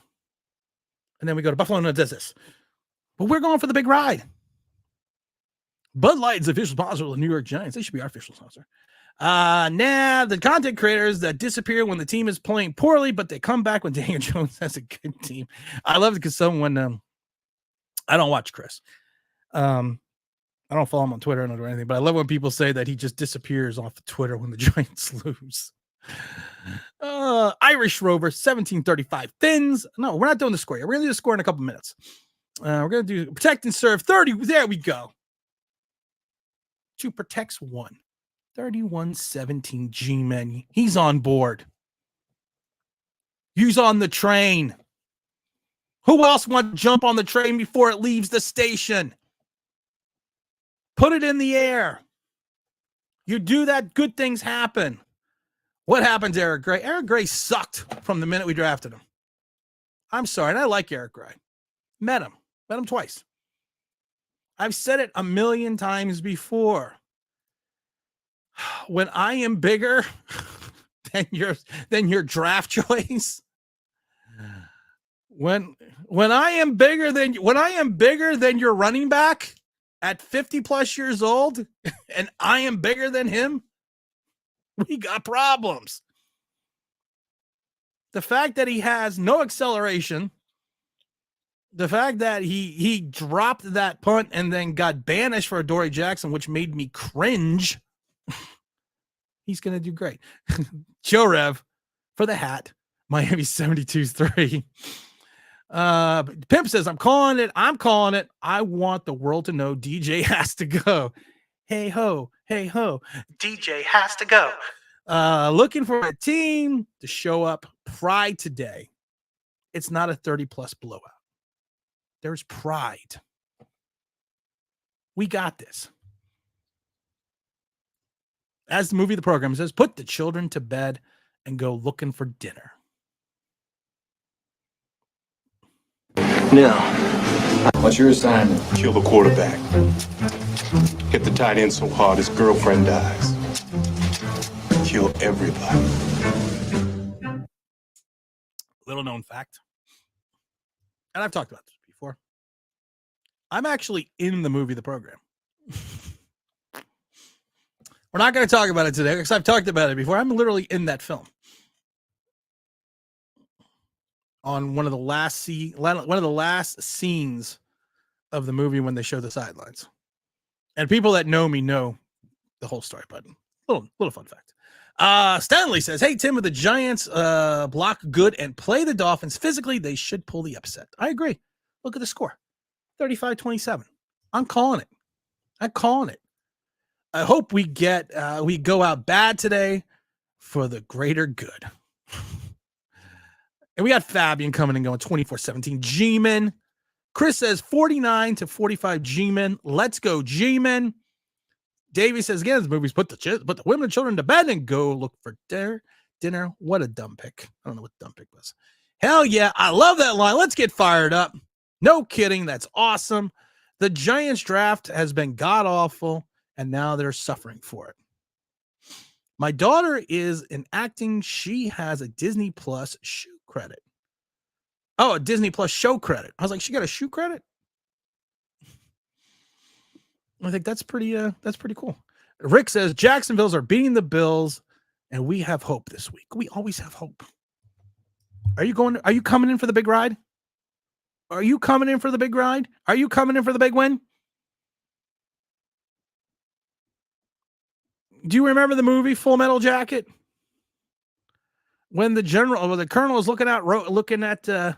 And then we go to Buffalo and it does this. But we're going for the big ride. Bud Light is the official sponsor of the New York Giants. They should be our official sponsor. The content creators that disappear when the team is playing poorly, but they come back when Daniel Jones has a good team. I love it because someone, I don't watch Chris. I don't follow him on Twitter. I don't do anything, but I love when people say that he just disappears off of Twitter when the Giants lose. Irish Rover 1735 Fins. No, we're not doing the score yet. We're going to do the score in a couple minutes. We're going to do protect and serve 30. There we go. 2 protects 1. 31-17 G-Men. He's on board. He's on the train. Who else wants to jump on the train before it leaves the station? Put it in the air. You do that, good things happen. What happened to Eric Gray? Eric Gray sucked from the minute we drafted him. I'm sorry, and I like Eric Gray. Met him twice. I've said it a million times before. When I am bigger than your draft choice, when I am bigger than your running back at 50 plus years old, and I am bigger than him, we got problems. The fact that he has no acceleration, the fact that he dropped that punt and then got banished for Adoree Jackson, which made me cringe. He's going to do great. Joe Rev for the hat. Miami 72-3. Pimp says, I'm calling it. I want the world to know DJ has to go. Hey ho. DJ has to go. Looking for a team to show up. Pride today. It's not a 30-plus blowout. There's pride. We got this. As the movie, the program says, put the children to bed and go looking for dinner. Now, what's your assignment? Kill the quarterback. Hit the tight end so hard his girlfriend dies. Kill everybody. Little known fact, and I've talked about this before. I'm actually in the movie, the program. We're not going to talk about it today because I've talked about it before. I'm literally in that film. On one of the last scenes of the movie when they show the sidelines. And people that know me know the whole story, but little fun fact. Stanley says, hey, Tim, with the Giants block good and play the Dolphins physically, they should pull the upset. I agree. Look at the score. 35-27. I'm calling it. I hope we go out bad today for the greater good. And we got Fabian coming and going 24-17 G-Men. Chris says 49-45 G-Men. Let's go G-Men. Davey says, again, this movie's put the women and children to bed and go look for dinner. What a dumb pick. I don't know what dumb pick was. Hell yeah. I love that line. Let's get fired up. No kidding. That's awesome. The Giants draft has been god-awful, and now they're suffering for it. My daughter is in acting. She has a Disney Plus shoe credit. Oh, a Disney Plus show credit. I was like, she got a shoe credit? I think that's pretty cool. Rick says Jacksonville's are beating the Bills, and we have hope this week. We always have hope. Are you coming in for the big ride? Are you coming in for the big ride? Are you coming in for the big win? Do you remember the movie Full Metal Jacket? When the colonel is looking at the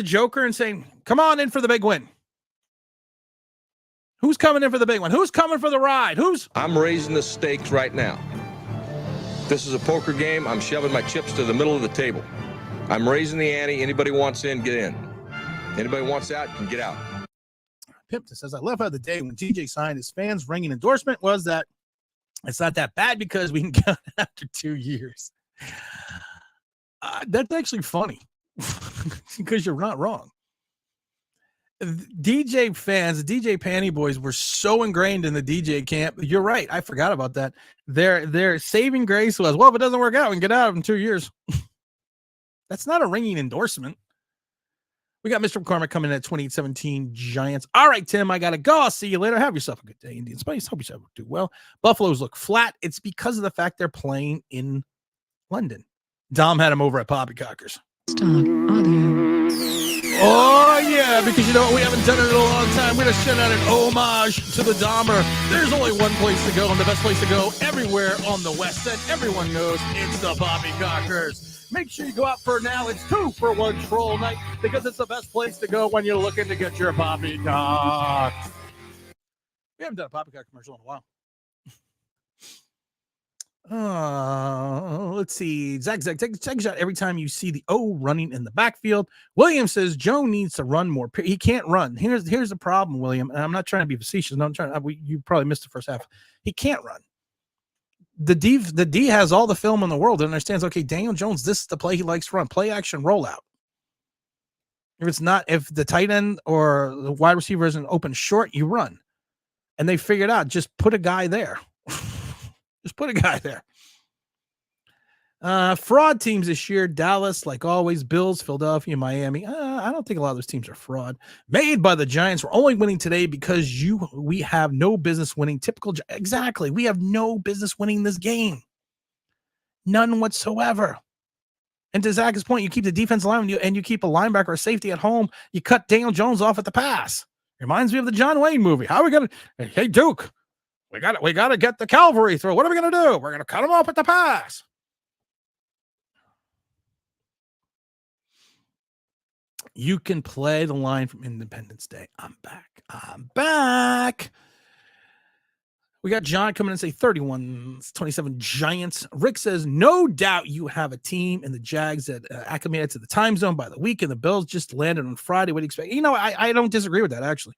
Joker and saying, "Come on in for the big win." Who's coming in for the big one? Who's coming for the ride? I'm raising the stakes right now. This is a poker game. I'm shoving my chips to the middle of the table. I'm raising the ante. Anybody wants in, get in. Anybody wants out, can get out. Pipton says, I love how the day when TJ signed his fans' ringing endorsement was that it's not that bad because we can get out after 2 years. That's actually funny because you're not wrong. DJ fans, DJ Panty Boys were so ingrained in the DJ camp. You're right. I forgot about that. Their saving grace was, well, if it doesn't work out, we can get out in 2 years. That's not a ringing endorsement. We got Mr. McCormick coming in at 28-17 Giants. All right, Tim, I got to go. I'll see you later. Have yourself a good day, Indian Spice. Hope yourself do well. Buffaloes look flat. It's because of the fact they're playing in London. Dom had him over at Poppycockers. Oh, yeah, because you know what? We haven't done it in a long time. We're going to send out an homage to the Dahmer. There's only one place to go, and the best place to go everywhere on the West End. Everyone knows it's the Poppycockers. Make sure you go out for now. It's 2-for-1 troll night because it's the best place to go when you're looking to get your poppycock. We haven't done a poppycock commercial in a while. Let's see. Zach, take a shot every time you see the O running in the backfield. William says Joe needs to run more. He can't run. Here's the problem, William. And I'm not trying to be facetious. No, I'm trying. You probably missed the first half. He can't run. The D has all the film in the world and understands, okay, Daniel Jones, this is the play he likes to run. Play action rollout. If the tight end or the wide receiver isn't open short, you run. And they figured out, just put a guy there. Just put a guy there. Fraud teams this year, Dallas, like always, Bills, Philadelphia, Miami. I don't think a lot of those teams are fraud. Made by the Giants. We're only winning today because we have no business winning. Exactly. We have no business winning this game. None whatsoever. And to Zach's point, you keep the defensive line and you keep a linebacker or safety at home. You cut Daniel Jones off at the pass. Reminds me of the John Wayne movie. How are we going to, hey, Duke, we got to get the cavalry through. What are we going to do? We're going to cut him off at the pass. You can play the line from Independence Day. I'm back. We got John coming in and say 31-27 Giants. Rick says, no doubt you have a team in the Jags that acclimated to the time zone by the week, and the Bills just landed on Friday. What do you expect? You know, I don't disagree with that, actually.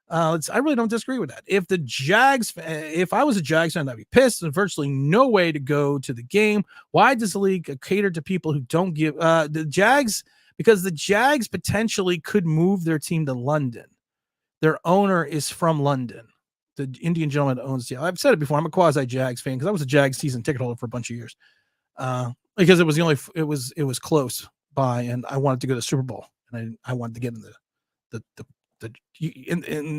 I really don't disagree with that. If I was a Jags fan, I'd be pissed. There's virtually no way to go to the game. Why does the league cater to people who don't give the Jags? Because the Jags potentially could move their team to London. Their owner is from London. The Indian gentleman that owns the. I've said it before. I'm a quasi Jags fan because I was a Jags season ticket holder for a bunch of years. Because it was it was close by, and I wanted to go to the Super Bowl, and I wanted to get in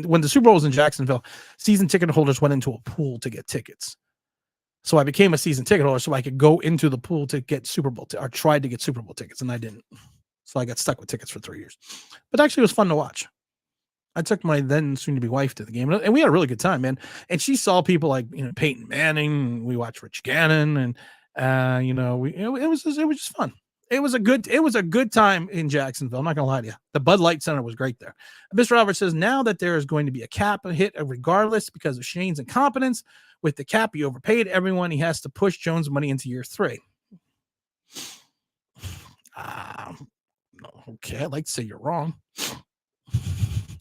when the Super Bowl was in Jacksonville, season ticket holders went into a pool to get tickets. So I became a season ticket holder so I could go into the pool to get Super Bowl or tried to get Super Bowl tickets, and I didn't. So I got stuck with tickets for 3 years. But actually, it was fun to watch. I took my then soon-to-be wife to the game, and we had a really good time, man. And she saw people like Peyton Manning. We watched Rich Gannon, and it was just fun. It was a good time in Jacksonville. I'm not gonna lie to you. The Bud Light Center was great there. Mr. Albert says now that there is going to be a cap hit regardless because of Shane's incompetence. With the cap, he overpaid everyone. He has to push Jones' money into year 3. Okay, I'd like to say you're wrong.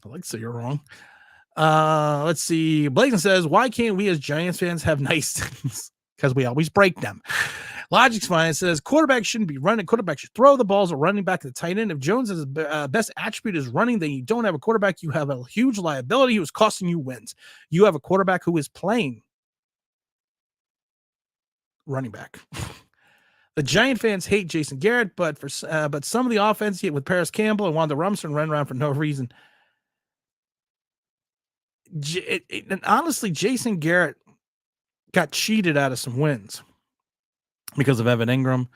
Let's see. Blazing says, why can't we as Giants fans have nice things? Because we always break them. Logic's fine. It says quarterback shouldn't be running. Quarterback should throw the balls or running back to the tight end. If Jones' best attribute is running, then you don't have a quarterback. You have a huge liability who is costing you wins. You have a quarterback who is playing running back. The Giant fans hate Jason Garrett, but some of the offense with Paris Campbell and Wanda Rumson run around for no reason. And honestly, Jason Garrett got cheated out of some wins because of Evan Ingram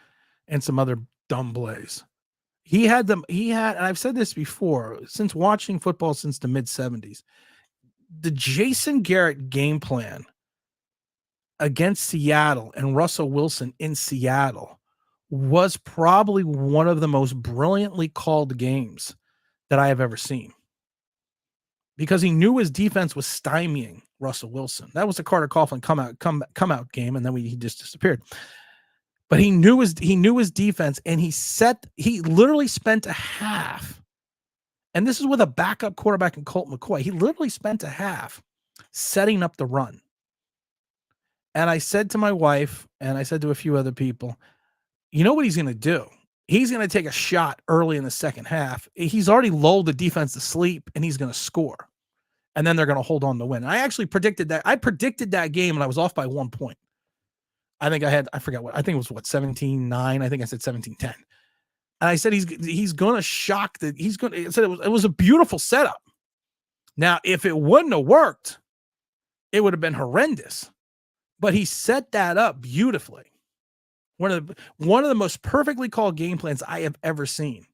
and some other dumb plays. And I've said this before, since watching football since the mid-70s, the Jason Garrett game plan against Seattle and Russell Wilson in Seattle was probably one of the most brilliantly called games that I have ever seen. Because he knew his defense was stymieing Russell Wilson. That was the Carter Coughlin come out game, and then he just disappeared. But he knew his defense, and he literally spent a half. And this is with a backup quarterback in Colt McCoy. He literally spent a half setting up the run. And I said to my wife, and I said to a few other people, you know what he's going to do? He's going to take a shot early in the second half. He's already lulled the defense to sleep, and he's going to score. And then they're going to hold on to win. And I actually predicted that. I predicted that game, and I was off by 1 point. I think it was 17-9. I think I said 17-10. And I said he's going to shock that he's going to. I said it was a beautiful setup. Now, if it wouldn't have worked, it would have been horrendous. But he set that up beautifully. One of the most perfectly called game plans I have ever seen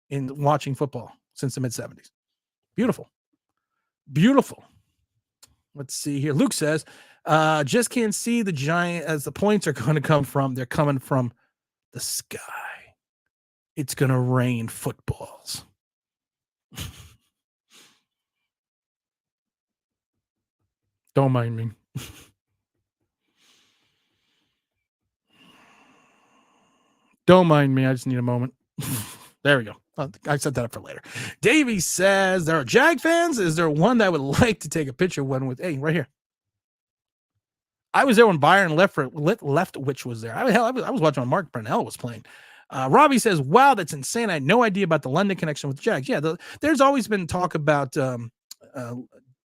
in watching football since the mid-70s. Beautiful. Beautiful. Let's see here. Luke says, just can't see the Giant as the points are going to come from. They're coming from the sky. It's going to rain footballs. Don't mind me. Don't mind me. I just need a moment. There we go. I set that up for later. Davey says, there are Jag fans. Is there one that would like to take a picture one with? Hey, right here. I was there when Byron Leftwich was there. I was watching when Mark Brunell was playing. Robbie says, wow, that's insane. I had no idea about the London connection with the Jags. Yeah, there's always been talk about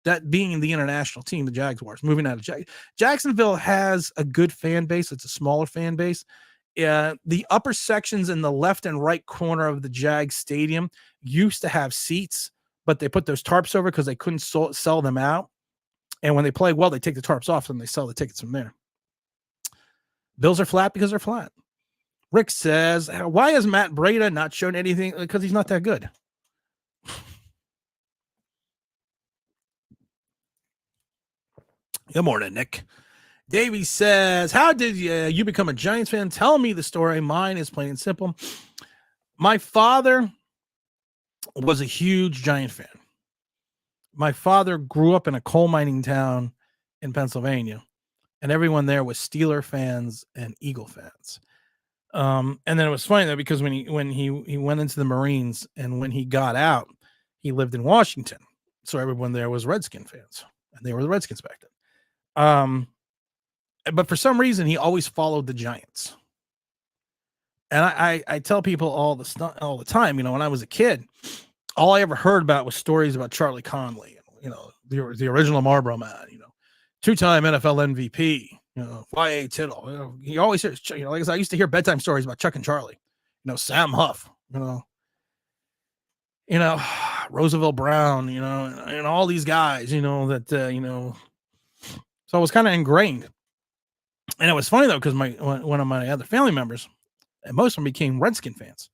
that being the international team, the Jaguars, moving out of Jacksonville has a good fan base. It's a smaller fan base. The upper sections in the left and right corner of the Jag Stadium used to have seats, but they put those tarps over because they couldn't sell them out. And when they play well, they take the tarps off and they sell the tickets from there. Bills are flat because they're flat. Rick says, why has Matt Breida not shown anything? Because he's not that good. Good morning, Nick. Davey says, how did you become a Giants fan? Tell me the story. Mine is plain and simple. My father was a huge Giant fan. My father grew up in a coal mining town in Pennsylvania, and everyone there was Steeler fans and Eagle fans. And then it was funny though, because when he went into the Marines and when he got out, he lived in Washington. So everyone there was Redskin fans, and they were the Redskins back then. But for some reason, he always followed the Giants. And I tell people all the time, when I was a kid, all I ever heard about was stories about Charlie Conley, the original Marlboro Man, two-time NFL MVP, Y.A. Tittle. He always hears, like I said, I used to hear bedtime stories about Chuck and Charlie, Sam Huff, Roosevelt Brown, and all these guys, so it was kind of ingrained. And it was funny though, because one of my other family members, and most of them became Redskin fans.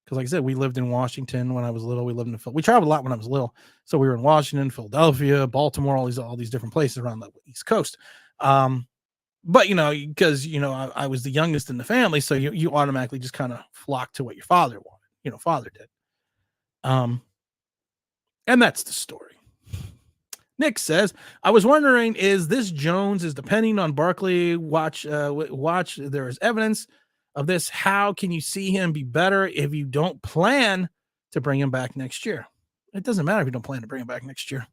Because like I said, we lived in Washington when I was little. We lived in we traveled a lot when I was little. So we were in Washington, Philadelphia, Baltimore, all these different places around the East Coast. But because I was the youngest in the family, so you automatically just kind of flock to what your father wanted. Father did. And that's the story. Nick says, I was wondering, is this Jones is depending on Barkley? Watch. There is evidence of this. How can you see him be better if you don't plan to bring him back next year? It doesn't matter if you don't plan to bring him back next year.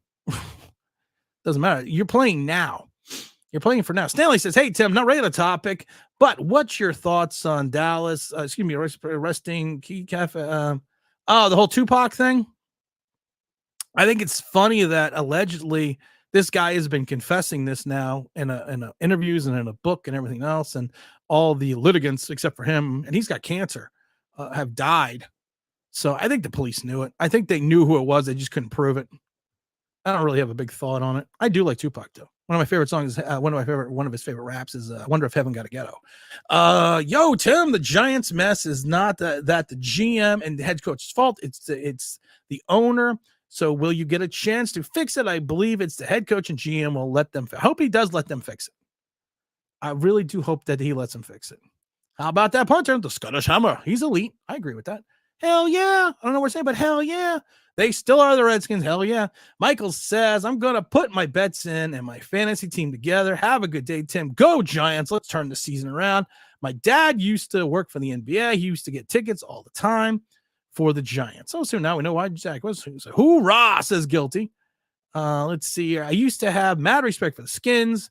Doesn't matter. You're playing now. You're playing for now. Stanley says, hey, Tim, not regular topic, but what's your thoughts on Dallas? Arresting Key Cafe. The whole Tupac thing. I think it's funny that allegedly this guy has been confessing this now in interviews and in a book and everything else, and all the litigants except for him, and he's got cancer, have died. So I think the police knew it. I think they knew who it was. They just couldn't prove it. I don't really have a big thought on it. I do like Tupac though. One of my favorite songs, one of his favorite raps is "I Wonder If Heaven Got a Ghetto." Yo, Tim, the Giants mess is not that the GM and the head coach's fault. It's the owner. So will you get a chance to fix it? I believe it's the head coach and GM will let them. I hope he does let them fix it. I really do hope that he lets them fix it. How about that punter, the Scottish Hammer? He's elite. I agree with that. Hell yeah. I don't know what we're saying, but hell yeah. They still are the Redskins. Hell yeah. Michael says, I'm going to put my bets in and my fantasy team together. Have a good day, Tim. Go Giants. Let's turn the season around. My dad used to work for the NBA. He used to get tickets all the time for the Giants. Oh, so now we know why Jack was. Hoorah, says Guilty. Let's see here. I used to have mad respect for the Skins.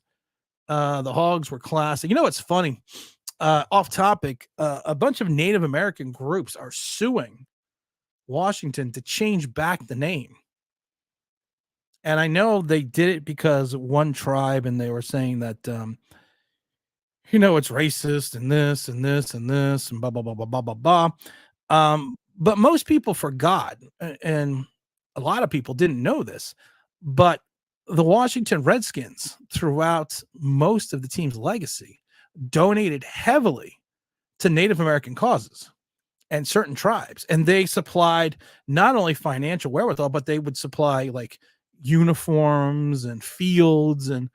The Hogs were classic. What's funny? Off topic, a bunch of Native American groups are suing Washington to change back the name. And I know they did it because one tribe, and they were saying that, it's racist and this and this and this and blah, blah, blah, blah, blah, blah, blah. But most people forgot, and a lot of people didn't know this, but the Washington Redskins, throughout most of the team's legacy, donated heavily to Native American causes and certain tribes. And they supplied not only financial wherewithal, but they would supply like uniforms and fields and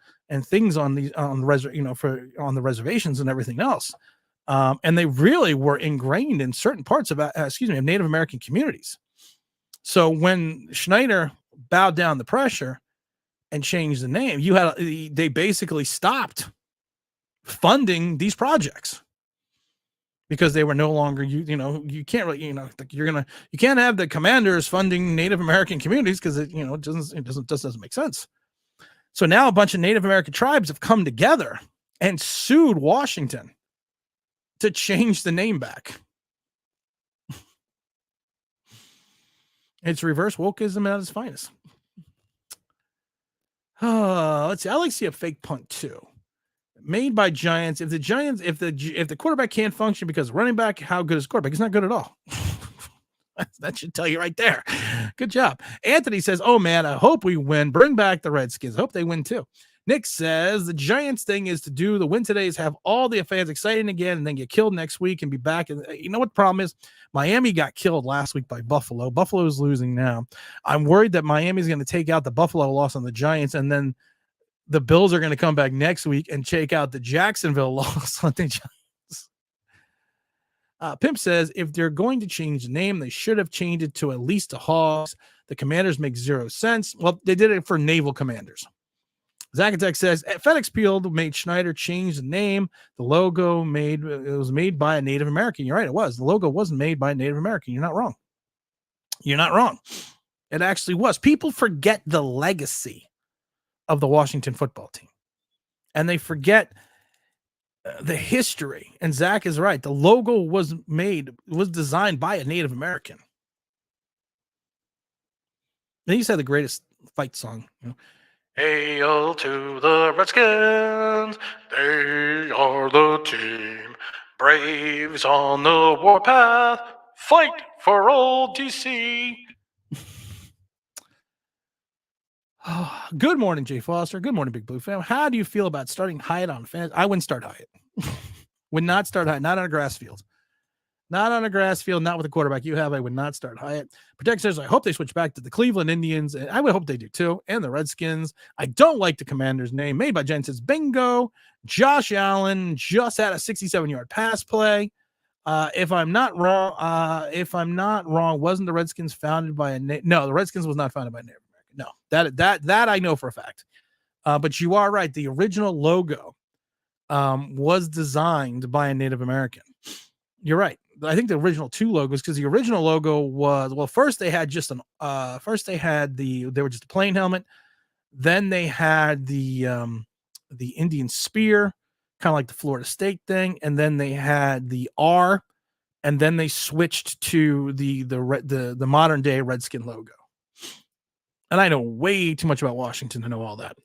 things on the reservations and everything else. And they really were ingrained in certain parts of Native American communities. So when Schneider bowed down the pressure and changed the name, they basically stopped funding these projects because they were no longer, you can't really, you can't have the Commanders funding Native American communities because it doesn't make sense. So now a bunch of Native American tribes have come together and sued Washington to change the name back. It's reverse wokeism at its finest. Let's see. I like to see a fake punt too. Made by Giants. If the quarterback can't function because running back, how good is quarterback? He's not good at all. That should tell you right there. Good job. Anthony says, oh man, I hope we win. Bring back the Redskins. I hope they win too. Nick says the Giants thing is to do the win today is have all the fans excited again and then get killed next week and be back. And you know what the problem is? Miami got killed last week by Buffalo. Buffalo is losing now. I'm worried that Miami is going to take out the Buffalo loss on the Giants, and then the Bills are going to come back next week and take out the Jacksonville loss on the Giants. Pimp says if they're going to change the name, they should have changed it to at least the Hogs. The Commanders make zero sense. Well, they did it for Naval Commanders. Zacatech says FedEx Field made Schneider change the name. The logo was made by a Native American. You're right, it was. The logo wasn't made by a Native American. You're not wrong. You're not wrong. It actually was. People forget the legacy of the Washington football team, and they forget the history. And Zach is right. The logo was designed by a Native American. And he said the greatest fight song, Hail to the Redskins, they are the team. Braves on the warpath, fight for old DC. Good morning, Jay Foster. Good morning, Big Blue Fam. How do you feel about starting Hyatt on fans? I wouldn't start Hyatt. Would not start Hyatt, not on a grass field. Not on a grass field, not with a quarterback you have. I would not start Hyatt. Protect says, I hope they switch back to the Cleveland Indians. And I would hope they do too. And the Redskins. I don't like the Commanders name. Made by Jen says, bingo. Josh Allen just had a 67-yard pass play. If I'm not wrong, wasn't the Redskins founded by no, the Redskins was not founded by a Native American. No, that I know for a fact. But you are right. The original logo was designed by a Native American. You're right. I think the original two logos, because the original logo was, well, first they had just they were just a plain helmet. Then they had the Indian spear, kind of like the Florida State thing. And then they had the R, and then they switched to the modern day Redskin logo. And I know way too much about Washington to know all that.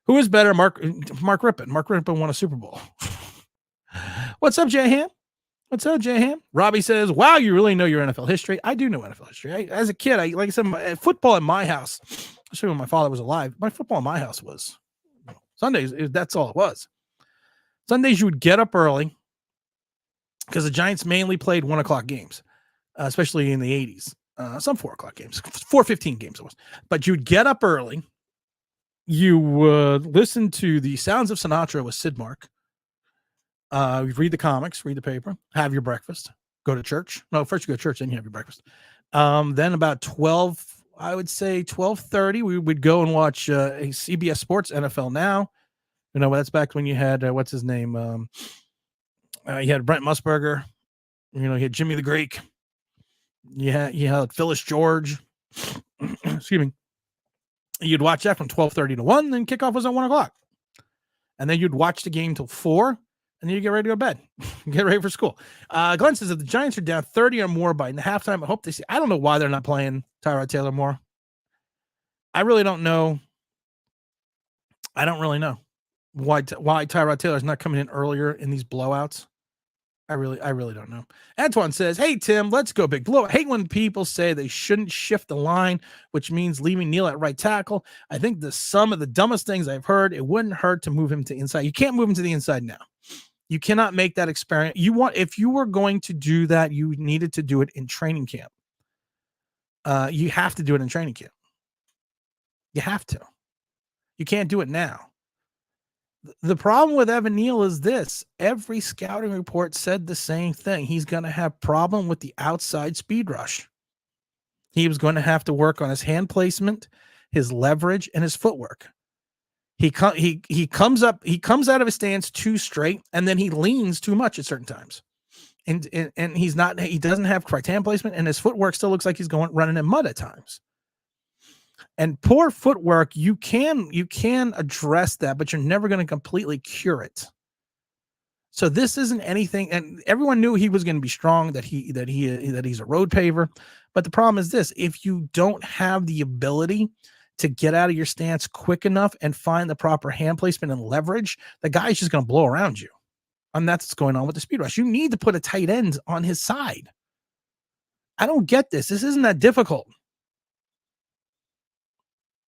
Who is better? Mark Rippon. Mark Rippon won a Super Bowl. What's up, Jay Ham? What's up, Jay Ham? Robbie says, wow, you really know your NFL history. I do know NFL history. As a kid, like I said, football in my house, especially when my father was alive, my football in my house was Sundays. That's all it was. Sundays, you would get up early because the Giants mainly played 1 o'clock games, especially in the 80s. Some 4 o'clock games, 4:15 games it was. But you'd get up early. You would listen to the Sounds of Sinatra with Sid Mark. Read the comics, read the paper, have your breakfast, go to church. No, first you go to church, then you have your breakfast. Then about 12, I would say 12:30, we would go and watch a CBS Sports NFL Now. You know, that's back when you had, what's his name? You had Brent Musburger. You had Jimmy the Greek. You had Phyllis George. Excuse me. You'd watch that from 12:30 to 1, then kickoff was at 1 o'clock. And then you'd watch the game till 4, and then you get ready to go to bed. Get ready for school. Glenn says if the Giants are down 30 or more by the halftime, I hope they see. I don't know why they're not playing Tyrod Taylor more. I really don't know. I don't really know why Tyrod Taylor is not coming in earlier in these blowouts. I really don't know. Antoine says, "Hey Tim, let's go big blue. I hate when people say they shouldn't shift the line, which means leaving Neal at right tackle. I think some of the dumbest things I've heard. It wouldn't hurt to move him to inside. You can't move him to the inside now. You cannot make that experiment. If you were going to do that, you needed to do it in training camp. You have to do it in training camp. You have to. You can't do it now. The problem with Evan Neal is this. Every scouting report said the same thing. He's going to have problem with the outside speed rush. He was going to have to work on his hand placement, his leverage, and his footwork. He comes out of his stance too straight, and then he leans too much at certain times. And he doesn't have correct hand placement, and his footwork still looks like he's running in mud at times. And poor footwork, you can address that, but you're never going to completely cure it. So this isn't anything, and everyone knew he was going to be strong, that he's a road paver. But the problem is this: if you don't have the ability to get out of your stance quick enough and find the proper hand placement and leverage, the guy's just going to blow around you. And that's what's going on with the speed rush. You need to put a tight end on his side. I don't get this. This isn't that difficult.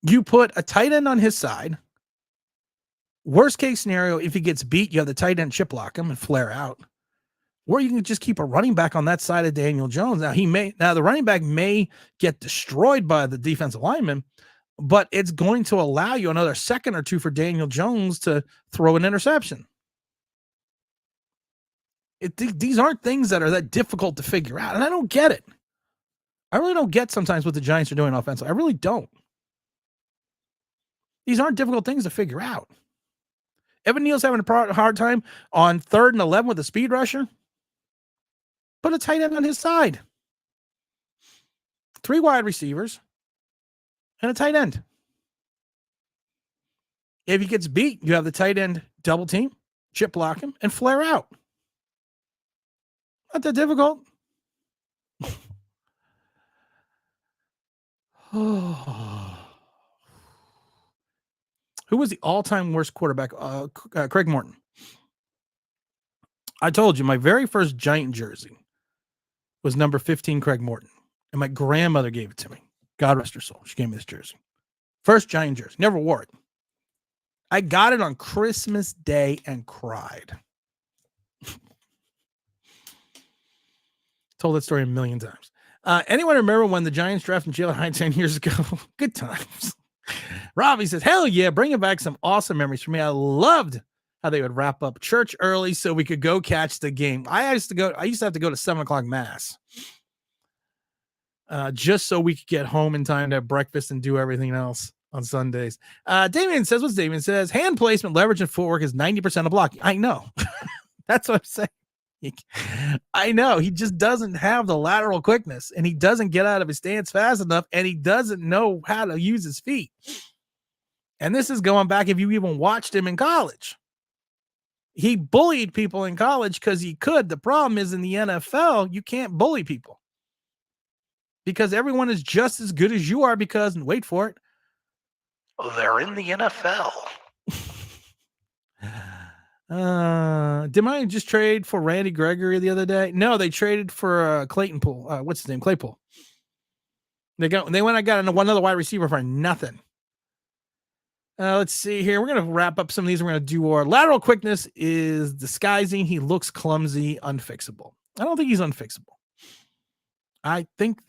You put a tight end on his side. Worst case scenario, if he gets beat, you have the tight end chip block him and flare out. Or you can just keep a running back on that side of Daniel Jones. Now the running back may get destroyed by the defensive lineman, but it's going to allow you another second or two for Daniel Jones to throw an interception. These aren't things that are that difficult to figure out, and I don't get it. I really don't get sometimes what the Giants are doing offensively. I really don't. These aren't difficult things to figure out. Evan Neal's having a hard time on 3rd and 11 with a speed rusher. Put a tight end on his side. 3 wide receivers and a tight end. If he gets beat, you have the tight end double team, chip block him, and flare out. Not that difficult. Who was the all-time worst quarterback? Craig Morton. I told you, my very first Giant jersey was number 15, Craig Morton. And my grandmother gave it to me. God rest her soul. She gave me this jersey. First Giant jersey. Never wore it. I got it on Christmas Day and cried. Told that story a million times. Anyone remember when the Giants drafted Jalen Hyatt 10 years ago? Good times. Robbie says, hell yeah, bringing back some awesome memories for me. I loved how they would wrap up church early so we could go catch the game. I used to have to go to 7:00 mass just so we could get home in time to have breakfast and do everything else on Sundays. Damien says, what's Damien says? Hand placement, leverage, and footwork is 90% of blocking. I know. That's what I'm saying. I know he just doesn't have the lateral quickness, and he doesn't get out of his stance fast enough, and he doesn't know how to use his feet. And this is going back if you even watched him in college. He bullied people in college because he could. The problem is in the NFL, you can't bully people because everyone is just as good as you are because, and wait for it, they're in the NFL. Did I just trade for Randy Gregory the other day? No, they traded for Claypool. What's his name? Claypool. They went. I got another wide receiver for nothing. Let's see here. We're gonna wrap up some of these. We're gonna do our lateral quickness is disguising. He looks clumsy, unfixable. I don't think he's unfixable. I think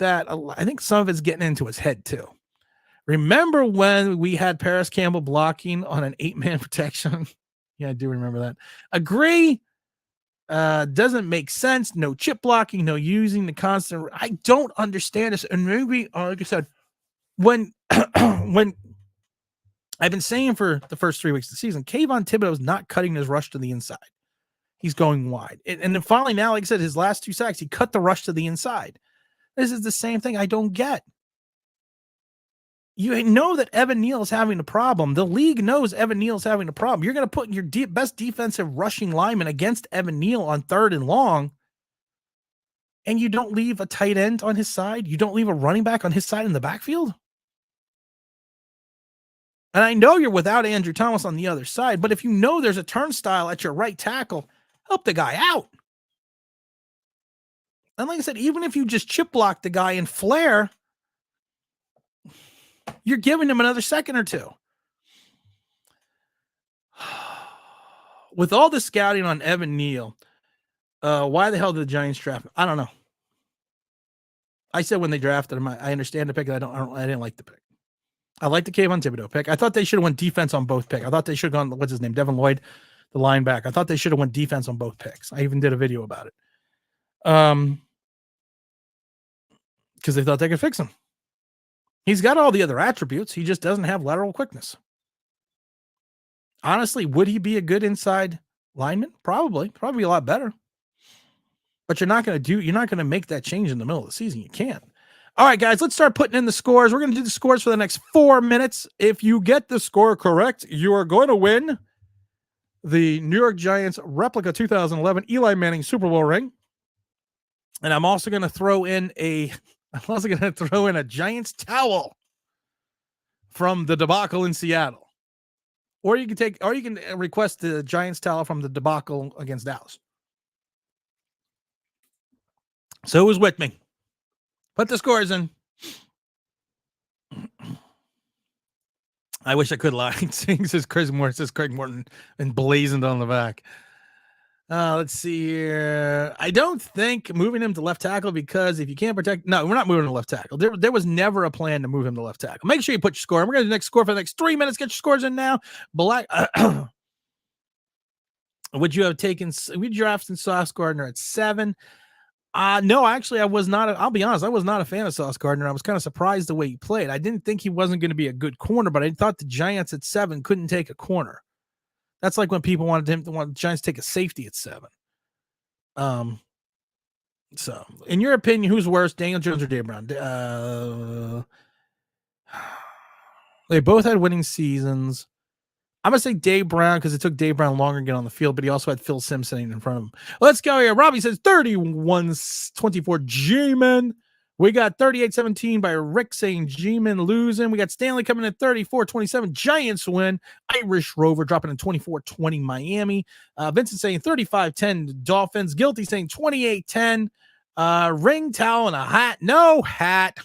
some of it's getting into his head too. Remember when we had Paris Campbell blocking on an 8-man protection? Yeah, I do remember that. Agree. Doesn't make sense. No chip blocking, no using the constant. I don't understand this. And maybe, like I said, when I've been saying for the first 3 weeks of the season, Kayvon Thibodeau's not cutting his rush to the inside. He's going wide. And then finally now, like I said, his last 2 sacks, he cut the rush to the inside. This is the same thing I don't get. You know that Evan Neal is having a problem. The league knows Evan Neal is having a problem. You're going to put your best defensive rushing lineman against Evan Neal on 3rd and long, and you don't leave a tight end on his side? You don't leave a running back on his side in the backfield? And I know you're without Andrew Thomas on the other side, but if you know there's a turnstile at your right tackle, help the guy out. And like I said, even if you just chip block the guy in flare, you're giving him another second or two. With all the scouting on Evan Neal, why the hell did the Giants draft him? I don't know. I said when they drafted him, I understand the pick. I didn't like the pick. I like the Kayvon Thibodeau pick. I thought they should have went defense on both picks. I thought they should have gone, what's his name? Devin Lloyd, the linebacker. I thought they should have went defense on both picks. I even did a video about it. Because they thought they could fix him. He's got all the other attributes. He just doesn't have lateral quickness. Honestly, would he be a good inside lineman? Probably a lot better. But you're not going to make that change in the middle of the season. You can't. All right, guys, let's start putting in the scores. We're going to do the scores for the next 4 minutes. If you get the score correct, you are going to win the New York Giants replica 2011 Eli Manning Super Bowl ring. And I'm also going to throw in a Giants towel from the debacle in Seattle. Or you can request the Giants towel from the debacle against Dallas. So who's with me? Put the scores in. I wish I could lie. Says Craig Morton emblazoned on the back. Let's see here. I don't think moving him to left tackle, because if you can't protect, no, we're not moving to left tackle. There was never a plan to move him to left tackle. Make sure you put your score. We're going to do the next score for the next 3 minutes. Get your scores in now. Would you have taken? We drafted Sauce Gardner at 7. No, actually, I was not. I'll be honest. I was not a fan of Sauce Gardner. I was kind of surprised the way he played. I didn't think he wasn't going to be a good corner, but I thought the Giants at 7 couldn't take a corner. That's like when people wanted the Giants to take a safety at 7. So, in your opinion, who's worse, Daniel Jones or Dave Brown? They both had winning seasons. I'm going to say Dave Brown because it took Dave Brown longer to get on the field, but he also had Phil Simms sitting in front of him. Let's go here. Robbie says 31-24 G-Men. We got 38-17 by Rick saying G-Men losing. We got Stanley coming in 34-27. Giants win. Irish Rover dropping in 24-20 Miami. Vincent saying 35-10 Dolphins. Guilty saying 28-10. Ring, towel, and a hat. No hat.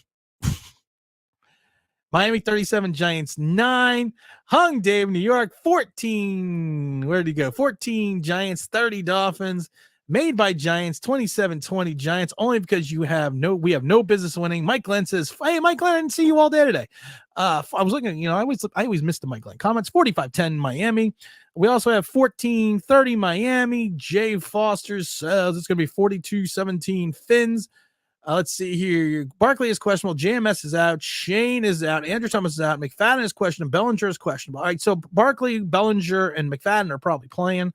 Miami 37, Giants 9. Hung Dave, New York 14. Where did he go? 14 Giants, 30 Dolphins. Made by Giants 27-20 Giants, only because we have no business winning. Mike Glenn says, "Hey, Mike Glenn, I didn't see you all day today." I was looking, I always miss the Mike Glenn comments. 45-10 Miami. We also have 14-30 Miami. Jay Foster says it's going to be 42-17 Fins. Let's see here. Barkley is questionable. JMS is out. Shane is out. Andrew Thomas is out. McFadden is questionable. Bellinger is questionable. All right, so Barkley, Bellinger, and McFadden are probably playing.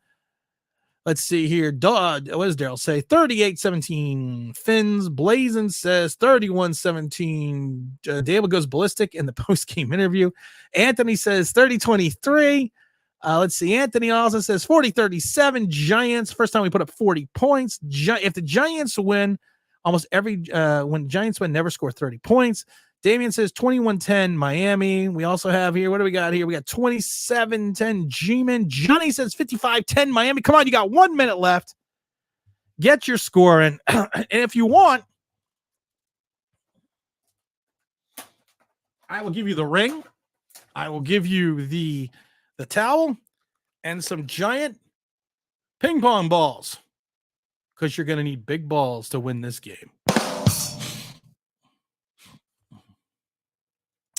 Let's see here. What does Daryl say? 38-17 Fins. Blazin says 31-17. Dable goes ballistic in the post-game interview. Anthony says 30-23. Let's see. Anthony also says 40-37 Giants. First time we put up 40 points. If the Giants win, almost when Giants win, never score 30 points. Damian says 21-10 Miami. We also have here, what do we got here? We got 27-10 G-Men. Johnny says 55-10 Miami. Come on, you got 1 minute left. Get your score in. And if you want, I will give you the ring. I will give you the towel and some giant ping pong balls, because you're going to need big balls to win this game.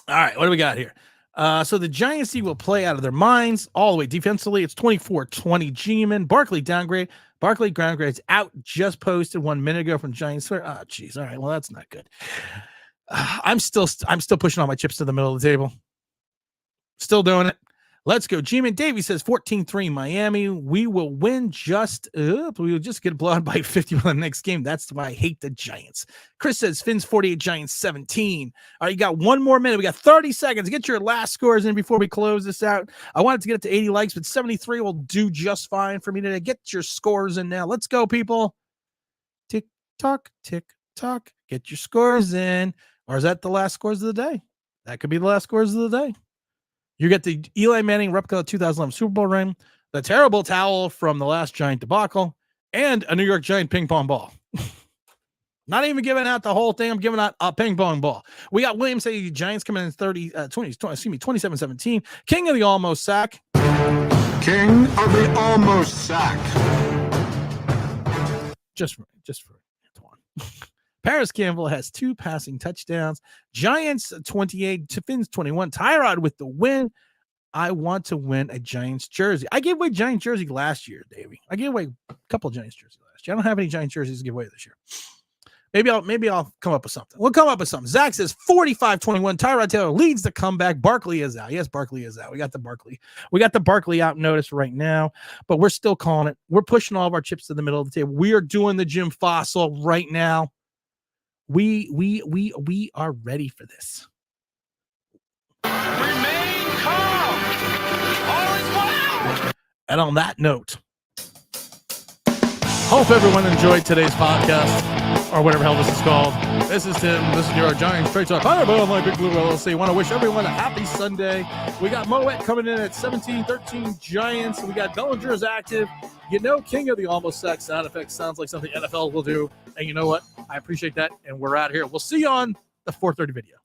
All right, what do we got here? So the Giants will play out of their minds all the way defensively. It's 24-20 G-Men. Barkley downgrade. Barkley downgrades out. Just posted 1 minute ago from Giants. Oh, jeez. All right, well, that's not good. I'm still pushing all my chips to the middle of the table. Still doing it. Let's go. G-Man Davey says 14-3 Miami. We will win we will just get blown by 50 on the next game. That's why I hate the Giants. Chris says Fins 48, Giants 17. All right, you got 1 more minute. We got 30 seconds. Get your last scores in before we close this out. I wanted to get it to 80 likes, but 73 will do just fine for me today. Get your scores in now. Let's go, people. Tick tock, tick tock. Get your scores in. Or is that the last scores of the day? That could be the last scores of the day. You get the Eli Manning replica 2011 Super Bowl ring, the terrible towel from the last Giant debacle, and a New York Giant ping pong ball. Not even giving out the whole thing. I'm giving out a ping pong ball. We got Williams say Giants coming in 27-17. King of the almost sack. King of the almost sack. Just for Antoine. Paris Campbell has 2 passing touchdowns. Giants 28, Fins 21. Tyrod with the win. I want to win a Giants jersey. I gave away Giants jersey last year, Davey. I gave away a couple of Giants jerseys last year. I don't have any Giants jerseys to give away this year. Maybe I'll come up with something. We'll come up with something. Zach says 45-21. Tyrod Taylor leads the comeback. Barkley is out. Yes, Barkley is out. We got the Barkley out notice right now, but we're still calling it. We're pushing all of our chips to the middle of the table. We are doing the Jim Fossil right now. We are ready for this. Remain calm. All is well. And on that note, hope everyone enjoyed today's podcast, or whatever hell this is called. This is Tim. This is your Giants Straight Talk. I'm like Big Blue LLC. Want to wish everyone a happy Sunday. We got Moet coming in at 17-13 Giants. We got Bellinger's active. You know, King of the almost sack sound effects sounds like something NFL will do. And you know what? I appreciate that. And we're out here. We'll see you on the 4:30 video.